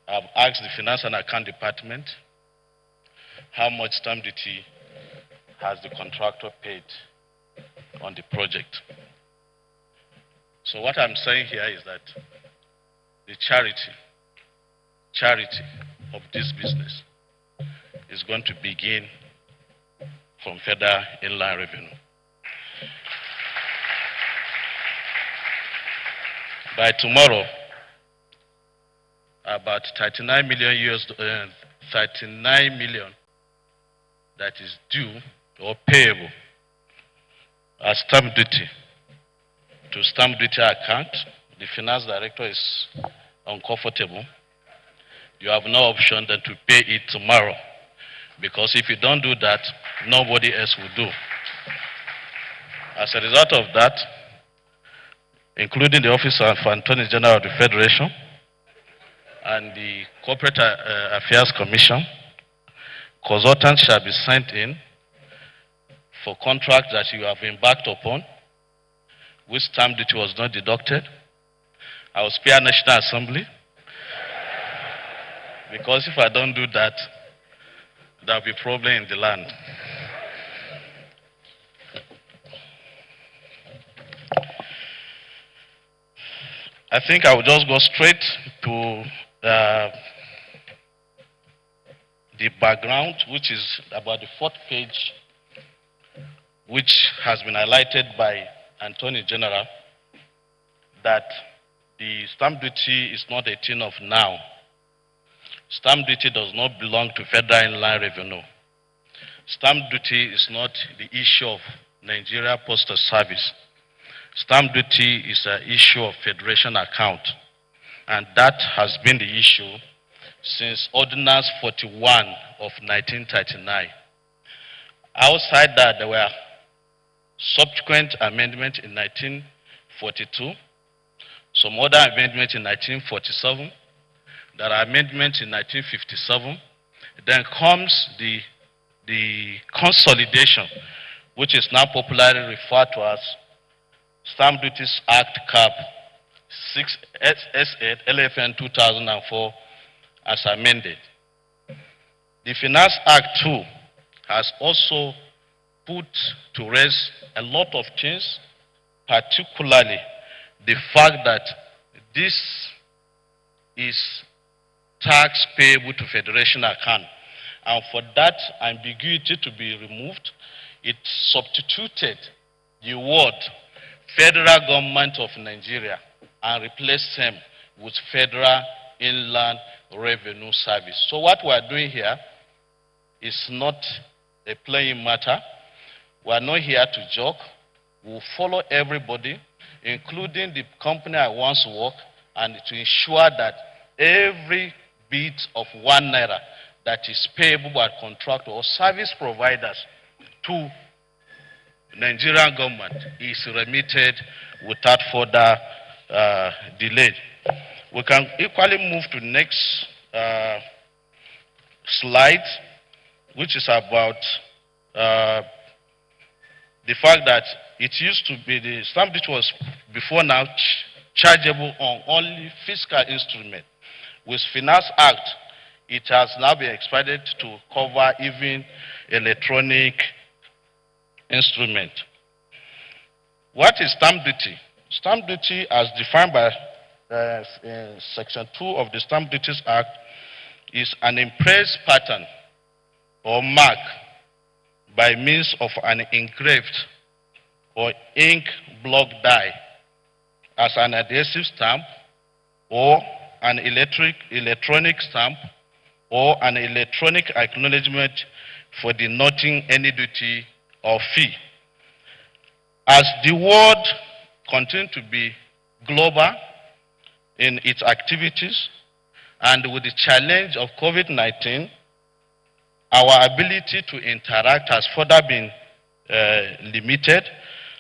I've asked the Finance and Account Department how much stamp duty has the contractor paid on the project. So what I'm saying here is that the charity of this business is going to begin from Federal Inland Revenue. By tomorrow, about 39 million that is due or payable as stamp duty to stamp duty account. The finance director is uncomfortable. You have no option than to pay it tomorrow, because if you don't do that, nobody else will do. As a result of that, including the Office of Attorney General of the Federation and the Corporate Affairs Commission, consultants shall be sent in for contracts that you have embarked upon, which stamp duty was not deducted. I will spare National Assembly, because if I don't do that, there will be problem in the land. I think I will just go straight to the background, which is about the 4th page, which has been highlighted by Attorney General, that the stamp duty is not a thing of now. Stamp duty does not belong to Federal Inland Revenue. Stamp duty is not the issue of Nigeria Postal Service. Stamp duty is an issue of Federation account, and that has been the issue since Ordinance 41 of 1939. Outside that, there were subsequent amendments in 1942, some other amendments in 1947, there are amendments in 1957, then comes the consolidation, which is now popularly referred to as Stamp Duties Act Cap 6 S8 LFN 2004 as amended. The Finance Act 2 has also put to rest a lot of things, particularly the fact that this is tax payable to Federation account. And for that ambiguity to be removed, it substituted the word Federal Government of Nigeria and replaced them with Federal Inland Revenue Service. So what we are doing here is not a playing matter. We are not here to joke. We will follow everybody, including the company I once worked, and to ensure that every bit of 1 naira that is payable by contractor or service providers to Nigerian government is remitted without further delay. We can equally move to the next slide, which is about the fact that it used to be the stamp duty was before now chargeable on only fiscal instrument. With Finance Act, it has now been expanded to cover even electronic instrument. What is stamp duty? Stamp duty, as defined by Section 2 of the Stamp Duties Act, is an impressed pattern or mark by means of an engraved or ink block die as an adhesive stamp or an electronic stamp or an electronic acknowledgement for denoting any duty or fee. As the world continues to be global in its activities and with the challenge of COVID-19, our ability to interact has further been limited.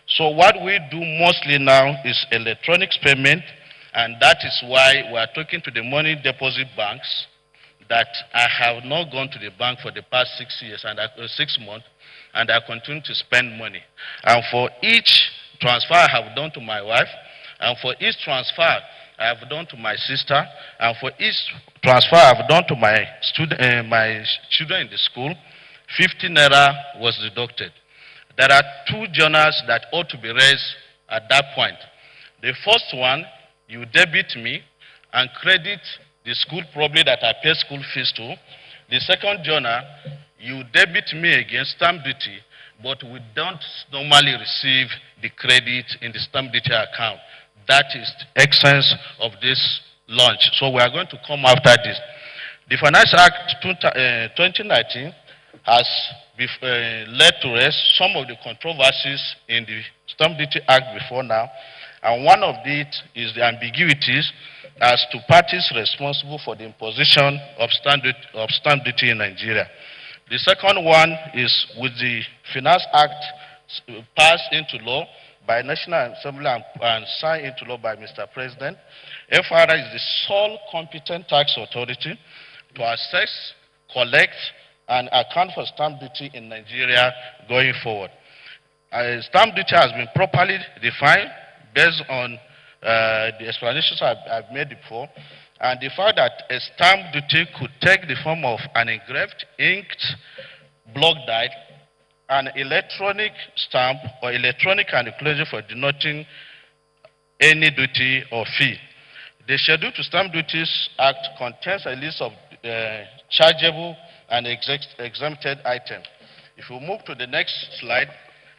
So what we do mostly now is electronic payment, and that is why we are talking to the money deposit banks that I have not gone to the bank for the past 6 years and 6 months, and I continue to spend money. And for each transfer I have done to my wife, and for each transfer I have done to my sister, and for each transfer I have done to my children in the school, 50 naira was deducted. There are 2 journals that ought to be raised at that point. The first one, you debit me and credit the school probably that I pay school fees to. The second journal, you debit me against stamp duty, but we don't normally receive the credit in the stamp duty account. That is the essence of this launch. So we are going to come after this. The Finance Act 2019 has led to rest some of the controversies in the Stamp Duty Act before now, and one of it is the ambiguities as to parties responsible for the imposition of stamp duty in Nigeria. The second one is with the Finance Act passed into law by National Assembly and signed into law by Mr. President, FIRS is the sole competent tax authority to assess, collect, and account for stamp duty in Nigeria going forward. Stamp duty has been properly defined based on the explanations I've made before, and the fact that a stamp duty could take the form of an engraved, inked, block dyed, an electronic stamp, or electronic enclosure for denoting any duty or fee. The Schedule to Stamp Duties Act contains a list of chargeable and exempted items. If you move to the next slide,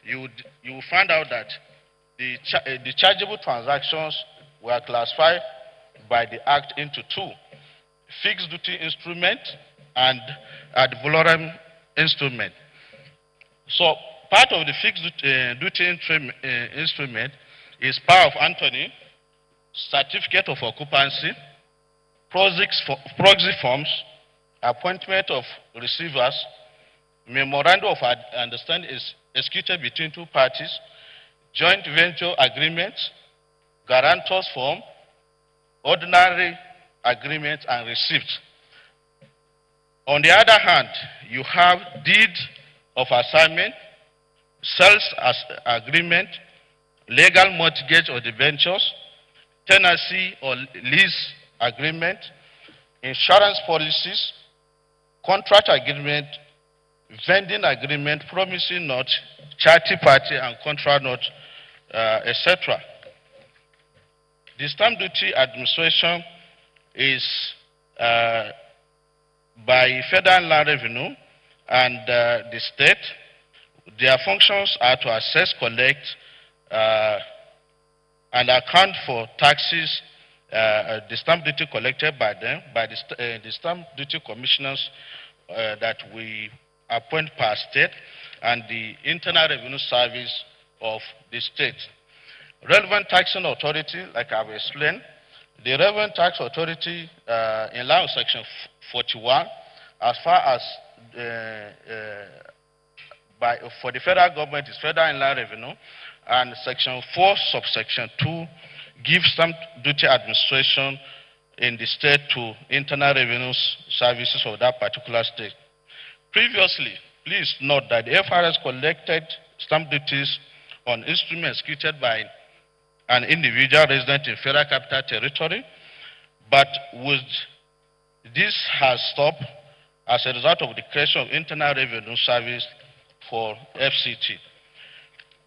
you will find out that the chargeable transactions were classified by the Act into two: fixed duty instrument and ad valorem instrument. So part of the fixed duty instrument is power of attorney, certificate of occupancy, proxy forms, appointment of receivers, memorandum of understanding is executed between two parties, joint venture agreements, guarantors form, ordinary agreements, and receipts. On the other hand, you have deed of assignment, sales agreement, legal mortgage or debentures, tenancy or lease agreement, insurance policies, contract agreement, vending agreement, promissory note, charity party, and contract note, etc. The stamp duty administration is by Federal Land Revenue and the state. Their functions are to assess, collect, and account for taxes, the stamp duty collected by them, by the stamp duty commissioners that we appoint per state, and the Internal Revenue Service of the state. Relevant taxing authority, like I've explained, the relevant tax authority in line with section 41, as far as for the federal government is Federal Inland Revenue, and section 4, subsection 2, gives stamp duty administration in the state to Internal Revenue Services of that particular state. Previously, please note that the FIRS collected stamp duties on instruments executed by an individual resident in Federal Capital Territory, but this has stopped as a result of the creation of Internal Revenue Service for FCT.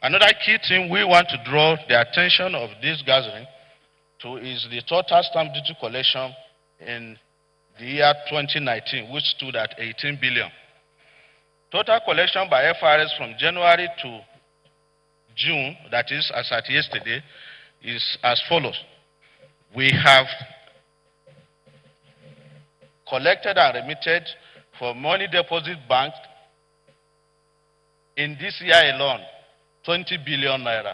Another key thing we want to draw the attention of this gathering to is the total stamp duty collection in the year 2019, which stood at 18 billion. Total collection by FIRS from January to June, that is as at yesterday, is as follows. We have collected and remitted for money deposit bank in this year alone, 20 billion naira.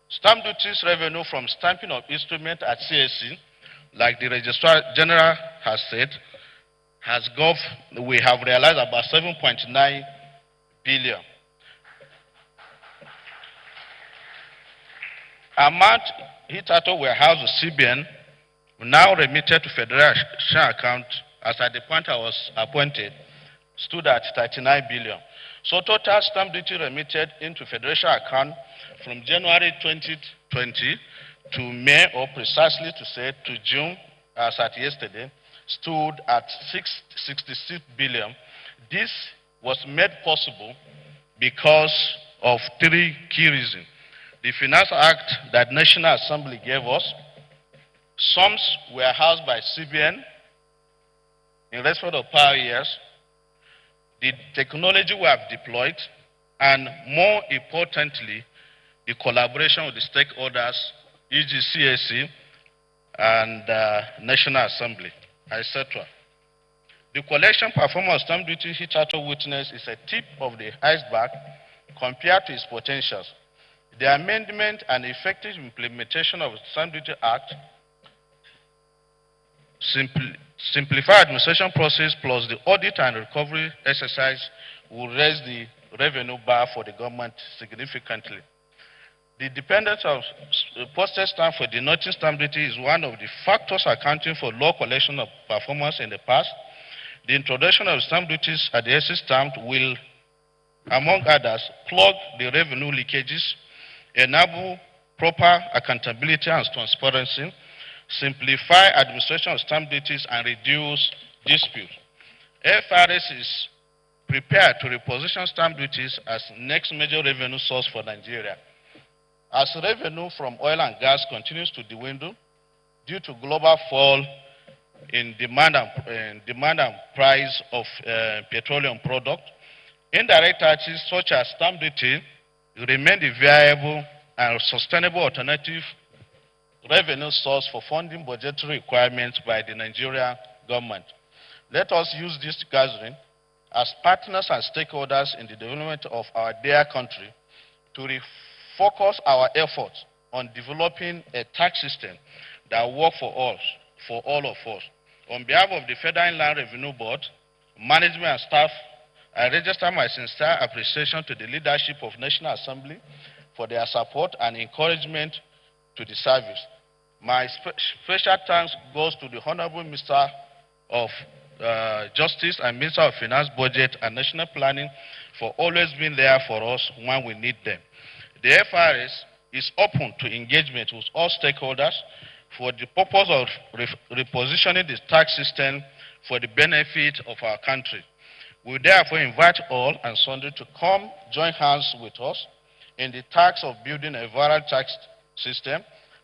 Stamp duties revenue from stamping of instrument at CAC, like the Registrar General has said, we have realized about 7.9 billion. Amount hitherto warehouse with CBN now remitted to Federation account as at the point I was appointed stood at 39 billion. So total stamp duty remitted into Federation account from January 2020 to May, or precisely to say to June, as at yesterday, stood at 66 billion. This was made possible because of three key reasons. The Finance Act that National Assembly gave us, sums were housed by CBN in respect of prior years, the technology we have deployed, and more importantly, the collaboration with the stakeholders, e.g. CAC and National Assembly, etc. The collection performance of stamp duty hitherto witness is a tip of the iceberg compared to its potentials. The amendment and effective implementation of the Stamp Duty Act simplify administration process plus the audit and recovery exercise will raise the revenue bar for the government significantly. The dependence of postage stamp for denoting stamp duty is one of the factors accounting for low collection of performance in the past. The introduction of stamp duties at the SC stamp will, among others, plug the revenue leakages, enable proper accountability and transparency, simplify administration of stamp duties, and reduce dispute. FIRS is prepared to reposition stamp duties as next major revenue source for Nigeria. As revenue from oil and gas continues to dwindle due to global fall in demand and price of petroleum product, indirect taxes such as stamp duty remain the viable and sustainable alternative revenue source for funding budgetary requirements by the Nigerian government. Let us use this gathering as partners and stakeholders in the development of our dear country to refocus our efforts on developing a tax system that works for all of us. On behalf of the Federal Inland Revenue Board, management and staff, I register my sincere appreciation to the leadership of National Assembly for their support and encouragement to the service. My special thanks goes to the Honorable Minister of Justice and Minister of Finance, Budget and National Planning for always being there for us when we need them. The FIRS is open to engagement with all stakeholders for the purpose of repositioning the tax system for the benefit of our country. We therefore invite all and sundry to come join hands with us in the task of building a viral tax system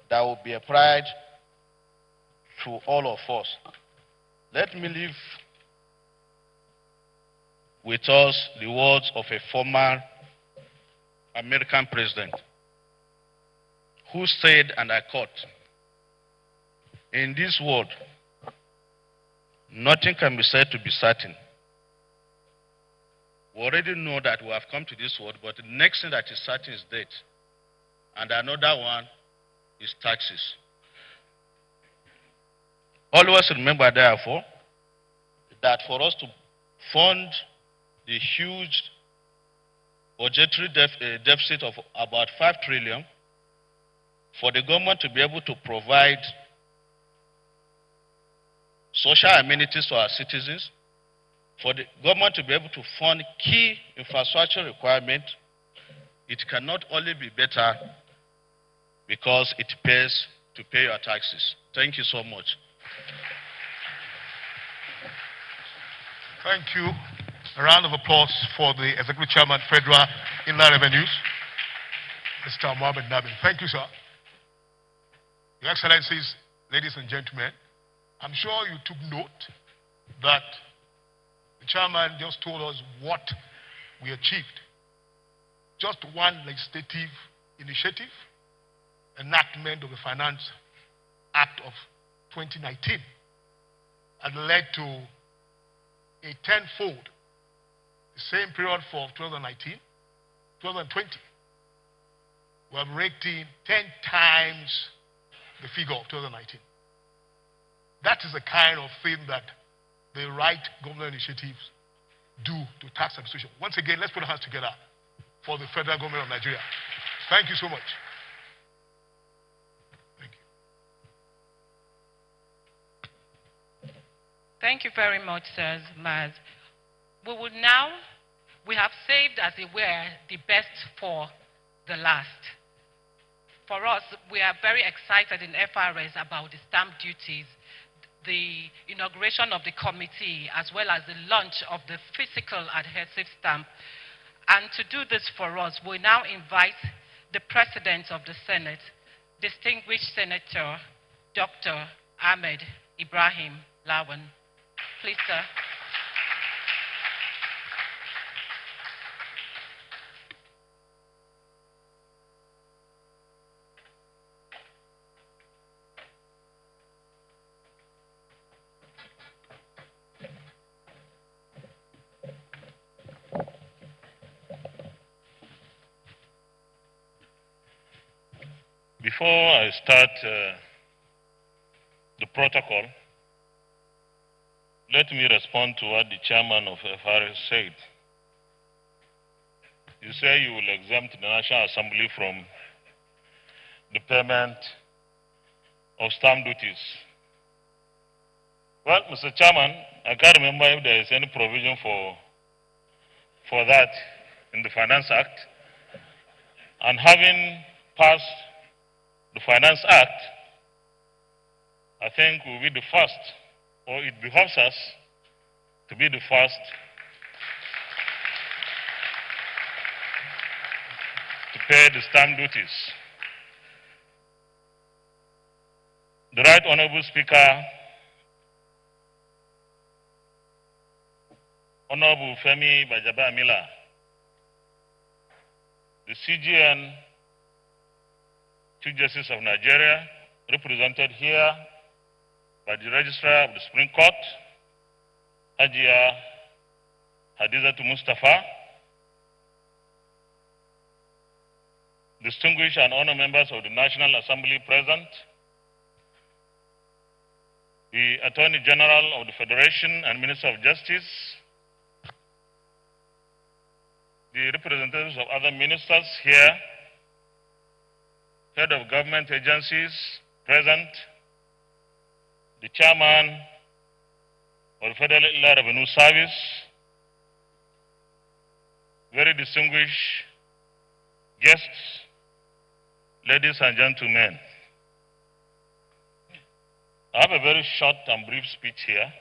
that will be a pride to all of us. Let me leave with us the words of a former American president who said, and I quote, "In this world, nothing can be said to be certain. We already know that we have come to this world, but the next thing that is certain is death. And another one is taxes." Always remember, therefore, that for us to fund the huge budgetary deficit of about 5 trillion, for the government to be able to provide social amenities to our citizens, for the government to be able to fund key infrastructure requirements, it cannot only be better because it pays to pay your taxes. Thank you so much. Thank you. A round of applause for the Executive Chairman, Federal Inland Revenues, Mr. Mohamed Nabil. Thank you, sir. Your Excellencies, ladies and gentlemen, I'm sure you took note that the chairman just told us what we achieved. Just one legislative initiative, enactment of the Finance Act of 2019, had led to a tenfold, the same period for 2019, 2020. We have raked in 10 times the figure of 2019. That is the kind of thing that the right government initiatives do to tax administration. Once again, let's put our hands together for the federal government of Nigeria. Thank you so much. Thank you. Thank you very much, Sir Maz. We have saved, as it were, the best for the last. For us, we are very excited in FIRS about the stamp duties, the inauguration of the committee, as well as the launch of the physical adhesive stamp. And to do this for us, we now invite the President of the Senate, distinguished Senator Dr. Ahmed Ibrahim Lawan. Please, sir. Before I start the protocol, let me respond to what the chairman of FIRS said. You say you will exempt the National Assembly from the payment of stamp duties. Well, Mr. Chairman, I can't remember if there is any provision for that in the Finance Act. And having passed the Finance Act, I think we'll be the first, or it behoves us to be the first to pay the stamp duties. The Right Honorable Speaker, Honorable Femi Bajabiamila, the CGN Chief Justice of Nigeria, represented here by the Registrar of the Supreme Court, Hajia Hadizatu Mustafa, distinguished and honored members of the National Assembly present, the Attorney General of the Federation and Minister of Justice, the representatives of other ministers here, head of government agencies present, the chairman of the Federal Inland Revenue Service, very distinguished guests, ladies and gentlemen. I have a very short and brief speech here,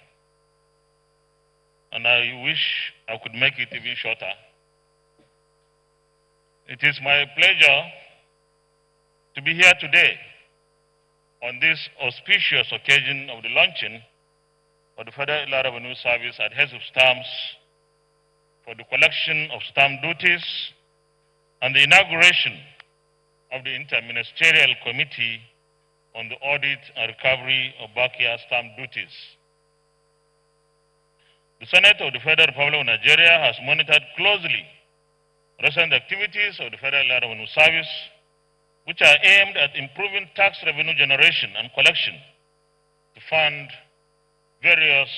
and I wish I could make it even shorter. It is my pleasure to be here today on this auspicious occasion of the launching of the Federal Inland Revenue Service adhesive stamps for the collection of stamp duties and the inauguration of the Interministerial Committee on the Audit and Recovery of Backyard Stamp Duties. The Senate of the Federal Republic of Nigeria has monitored closely recent activities of the Federal Inland Revenue Service, which are aimed at improving tax revenue generation and collection to fund various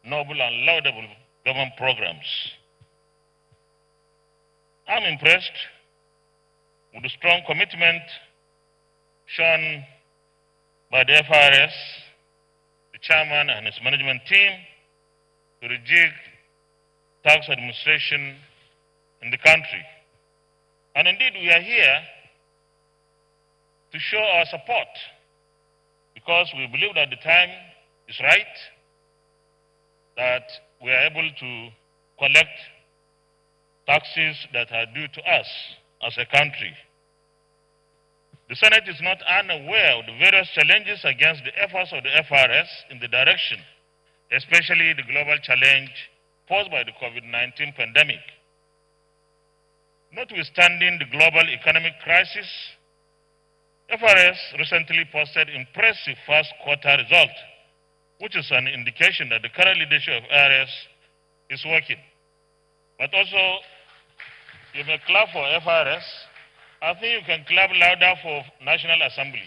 noble and laudable government programs. I'm impressed with the strong commitment shown by the FIRS, the chairman and his management team, to rejig tax administration in the country. And indeed, we are here to show our support because we believe that the time is right, that we are able to collect taxes that are due to us as a country. The Senate is not unaware of the various challenges against the efforts of the FRS in the direction, especially the global challenge posed by the COVID-19 pandemic. Notwithstanding the global economic crisis, FRS recently posted impressive first quarter result, which is an indication that the current leadership of FRS is working. But also, you may clap for FRS. I think you can clap louder for National Assembly.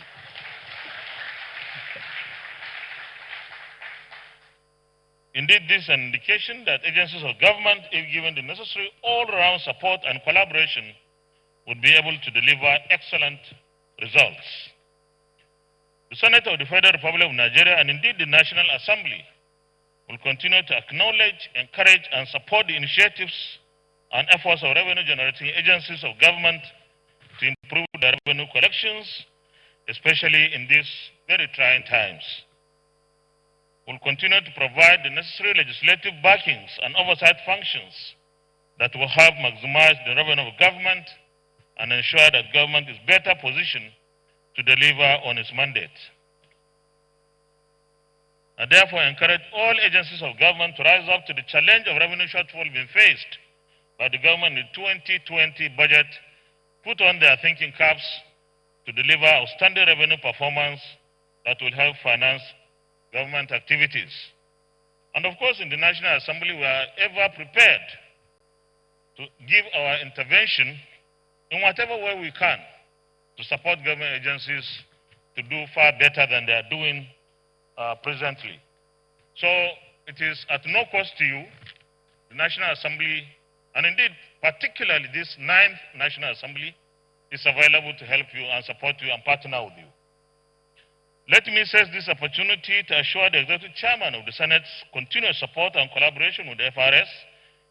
Indeed, this is an indication that agencies of government, if given the necessary all-round support and collaboration, would be able to deliver excellent results. The Senate of the Federal Republic of Nigeria and indeed the National Assembly will continue to acknowledge, encourage, and support the initiatives and efforts of revenue-generating agencies of government to improve their revenue collections, especially in these very trying times. We'll continue to provide the necessary legislative backings and oversight functions that will help maximize the revenue of government and ensure that government is better positioned to deliver on its mandate. I therefore encourage all agencies of government to rise up to the challenge of revenue shortfall being faced by the government in the 2020 budget, put on their thinking caps to deliver outstanding revenue performance that will help finance government activities. And of course, in the National Assembly, we are ever prepared to give our intervention in whatever way we can to support government agencies to do far better than they are doing presently. So it is at no cost to you, the National Assembly, and indeed particularly this 9th National Assembly, is available to help you and support you and partner with you. Let me seize this opportunity to assure the Executive Chairman of the Senate's continuous support and collaboration with the FRS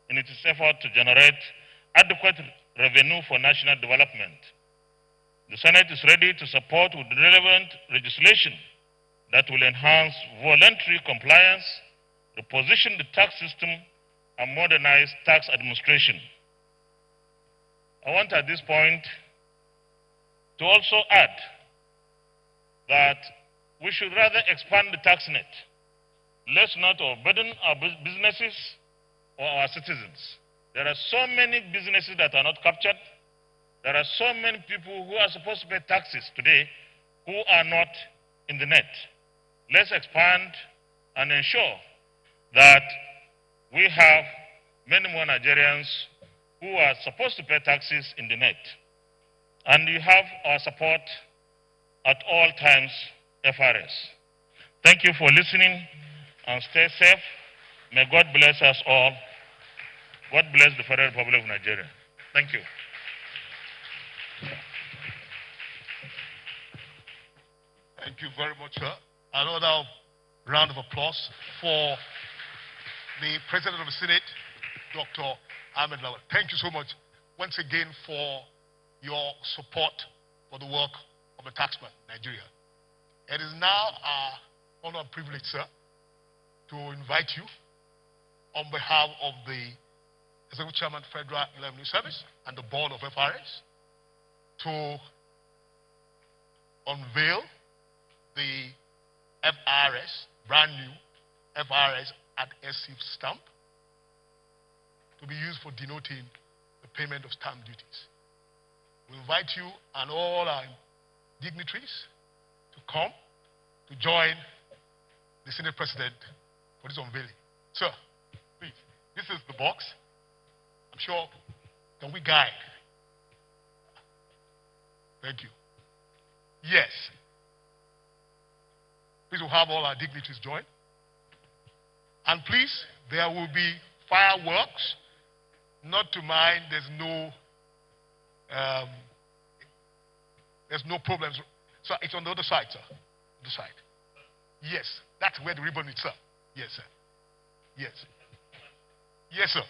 in its effort to generate adequate revenue for national development. The Senate is ready to support with relevant legislation that will enhance voluntary compliance, reposition the tax system, and modernize tax administration. I want at this point to also add that we should rather expand the tax net. Let's not overburden our businesses or our citizens. There are so many businesses that are not captured. There are so many people who are supposed to pay taxes today who are not in the net. Let's expand and ensure that we have many more Nigerians who are supposed to pay taxes in the net. And you have our support at all times, FRS. Thank you for listening and stay safe. May God bless us all. God bless the Federal Republic of Nigeria. Thank you. Thank you very much, sir. Another round of applause for the President of the Senate, Dr. Ahmed Lawal. Thank you so much once again for your support for the work of the taxman in Nigeria. It is now our honor and privilege, sir, to invite you on behalf of the Executive Chairman, Federal Revenue Service, and the Board of FRS to unveil the FRS, brand new FRS at SC stamp, to be used for denoting the payment of stamp duties. We invite you and all our dignitaries to come to join the Senate President for this unveiling. Sir, please, this is the box. I'm sure, can we guide? Thank you. Yes. Please, we'll have all our dignitaries join. And please, there will be fireworks. Not to mind, there's no problems. So it's on the other side, sir. The side. Yes, that's where the ribbon is, sir. Yes, sir. Yes. Yes, sir.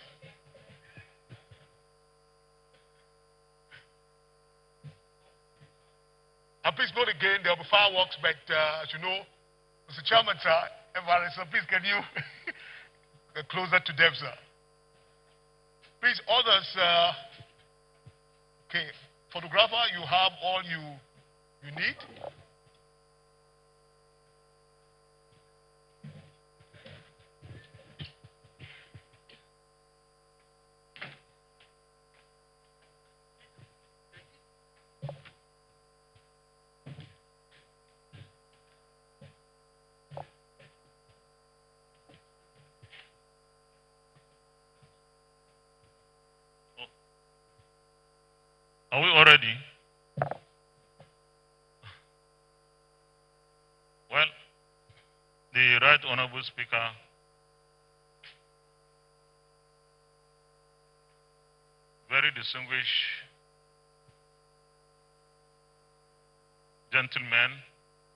And please note again, there will be fireworks, but as you know, Mr. Chairman, sir, everybody, sir, please can you get closer to them, sir? Please, others, okay, photographer, you have all you need. Are we all ready? Well, the Right Honorable Speaker, very distinguished gentlemen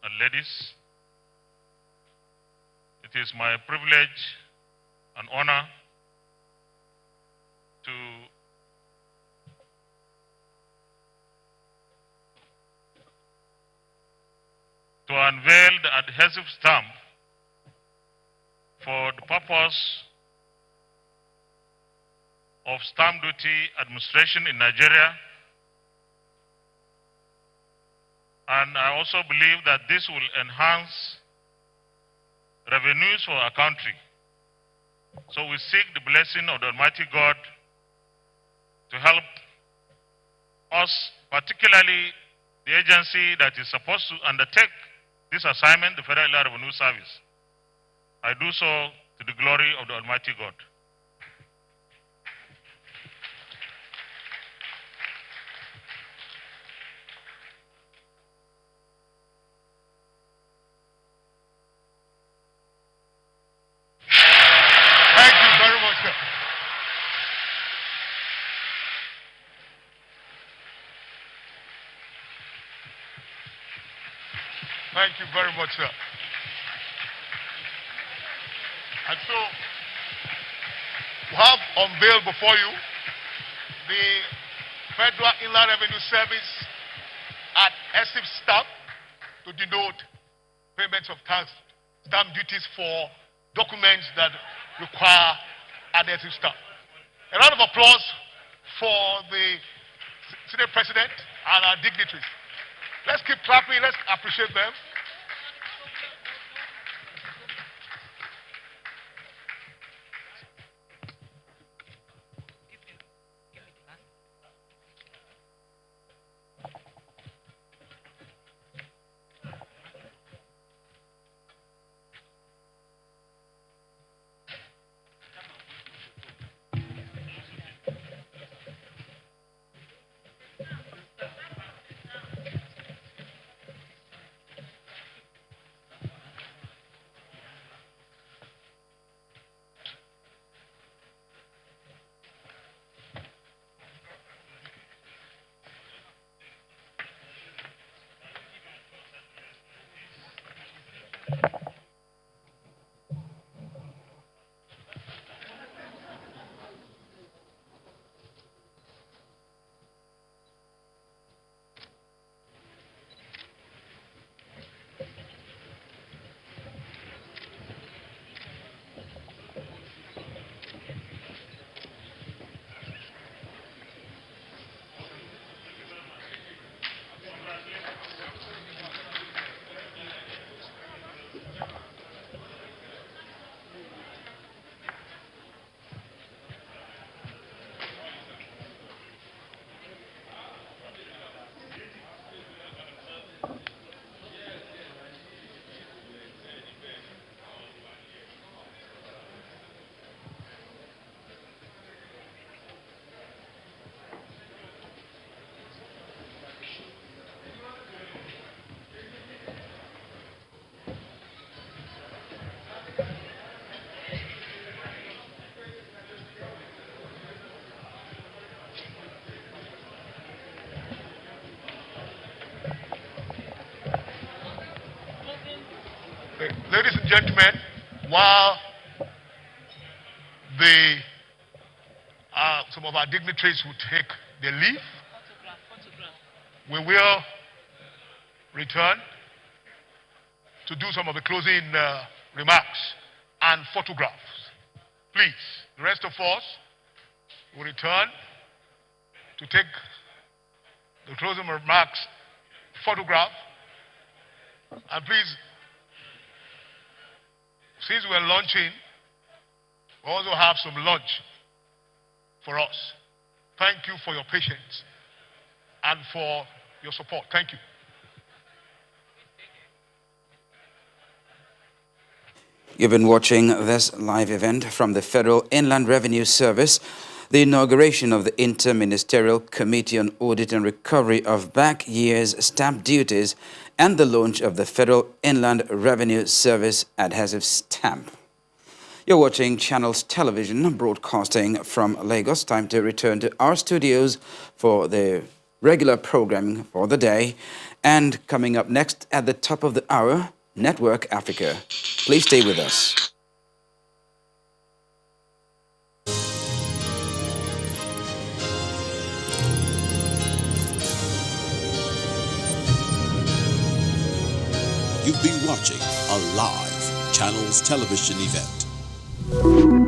and ladies, it is my privilege and honor to unveil the adhesive stamp for the purpose of stamp duty administration in Nigeria. And I also believe that this will enhance revenues for our country. So we seek the blessing of the Almighty God to help us, particularly the agency that is supposed to undertake this assignment, the Federal Revenue Service. I do so to the glory of the Almighty God. Thank you very much, sir. Thank you very much, sir. And so, we have unveiled before you the Federal Inland Revenue Service at ESIP stamp to denote payments of tax stamp duties for documents that require adhesive stamp. A round of applause for the Senate President and our dignitaries. Let's keep clapping. Let's appreciate them. Ladies and gentlemen, while some of our dignitaries will take their leave, we will return to do some of the closing remarks and photographs. Please, the rest of us will return to take the closing remarks, photograph, and please, since we're launching, we also have some lunch for us. Thank you for your patience and for your support. Thank you. You've been watching this live event from the Federal Inland Revenue Service, the inauguration of the Inter-Ministerial Committee on Audit and Recovery of Back Years Stamp Duties, and the launch of the Federal Inland Revenue Service adhesive stamp. You're watching Channels Television, broadcasting from Lagos. Time to return to our studios for the regular programming for the day. And coming up next at the top of the hour, Network Africa. Please stay with us. You've been watching a live Channels Television event.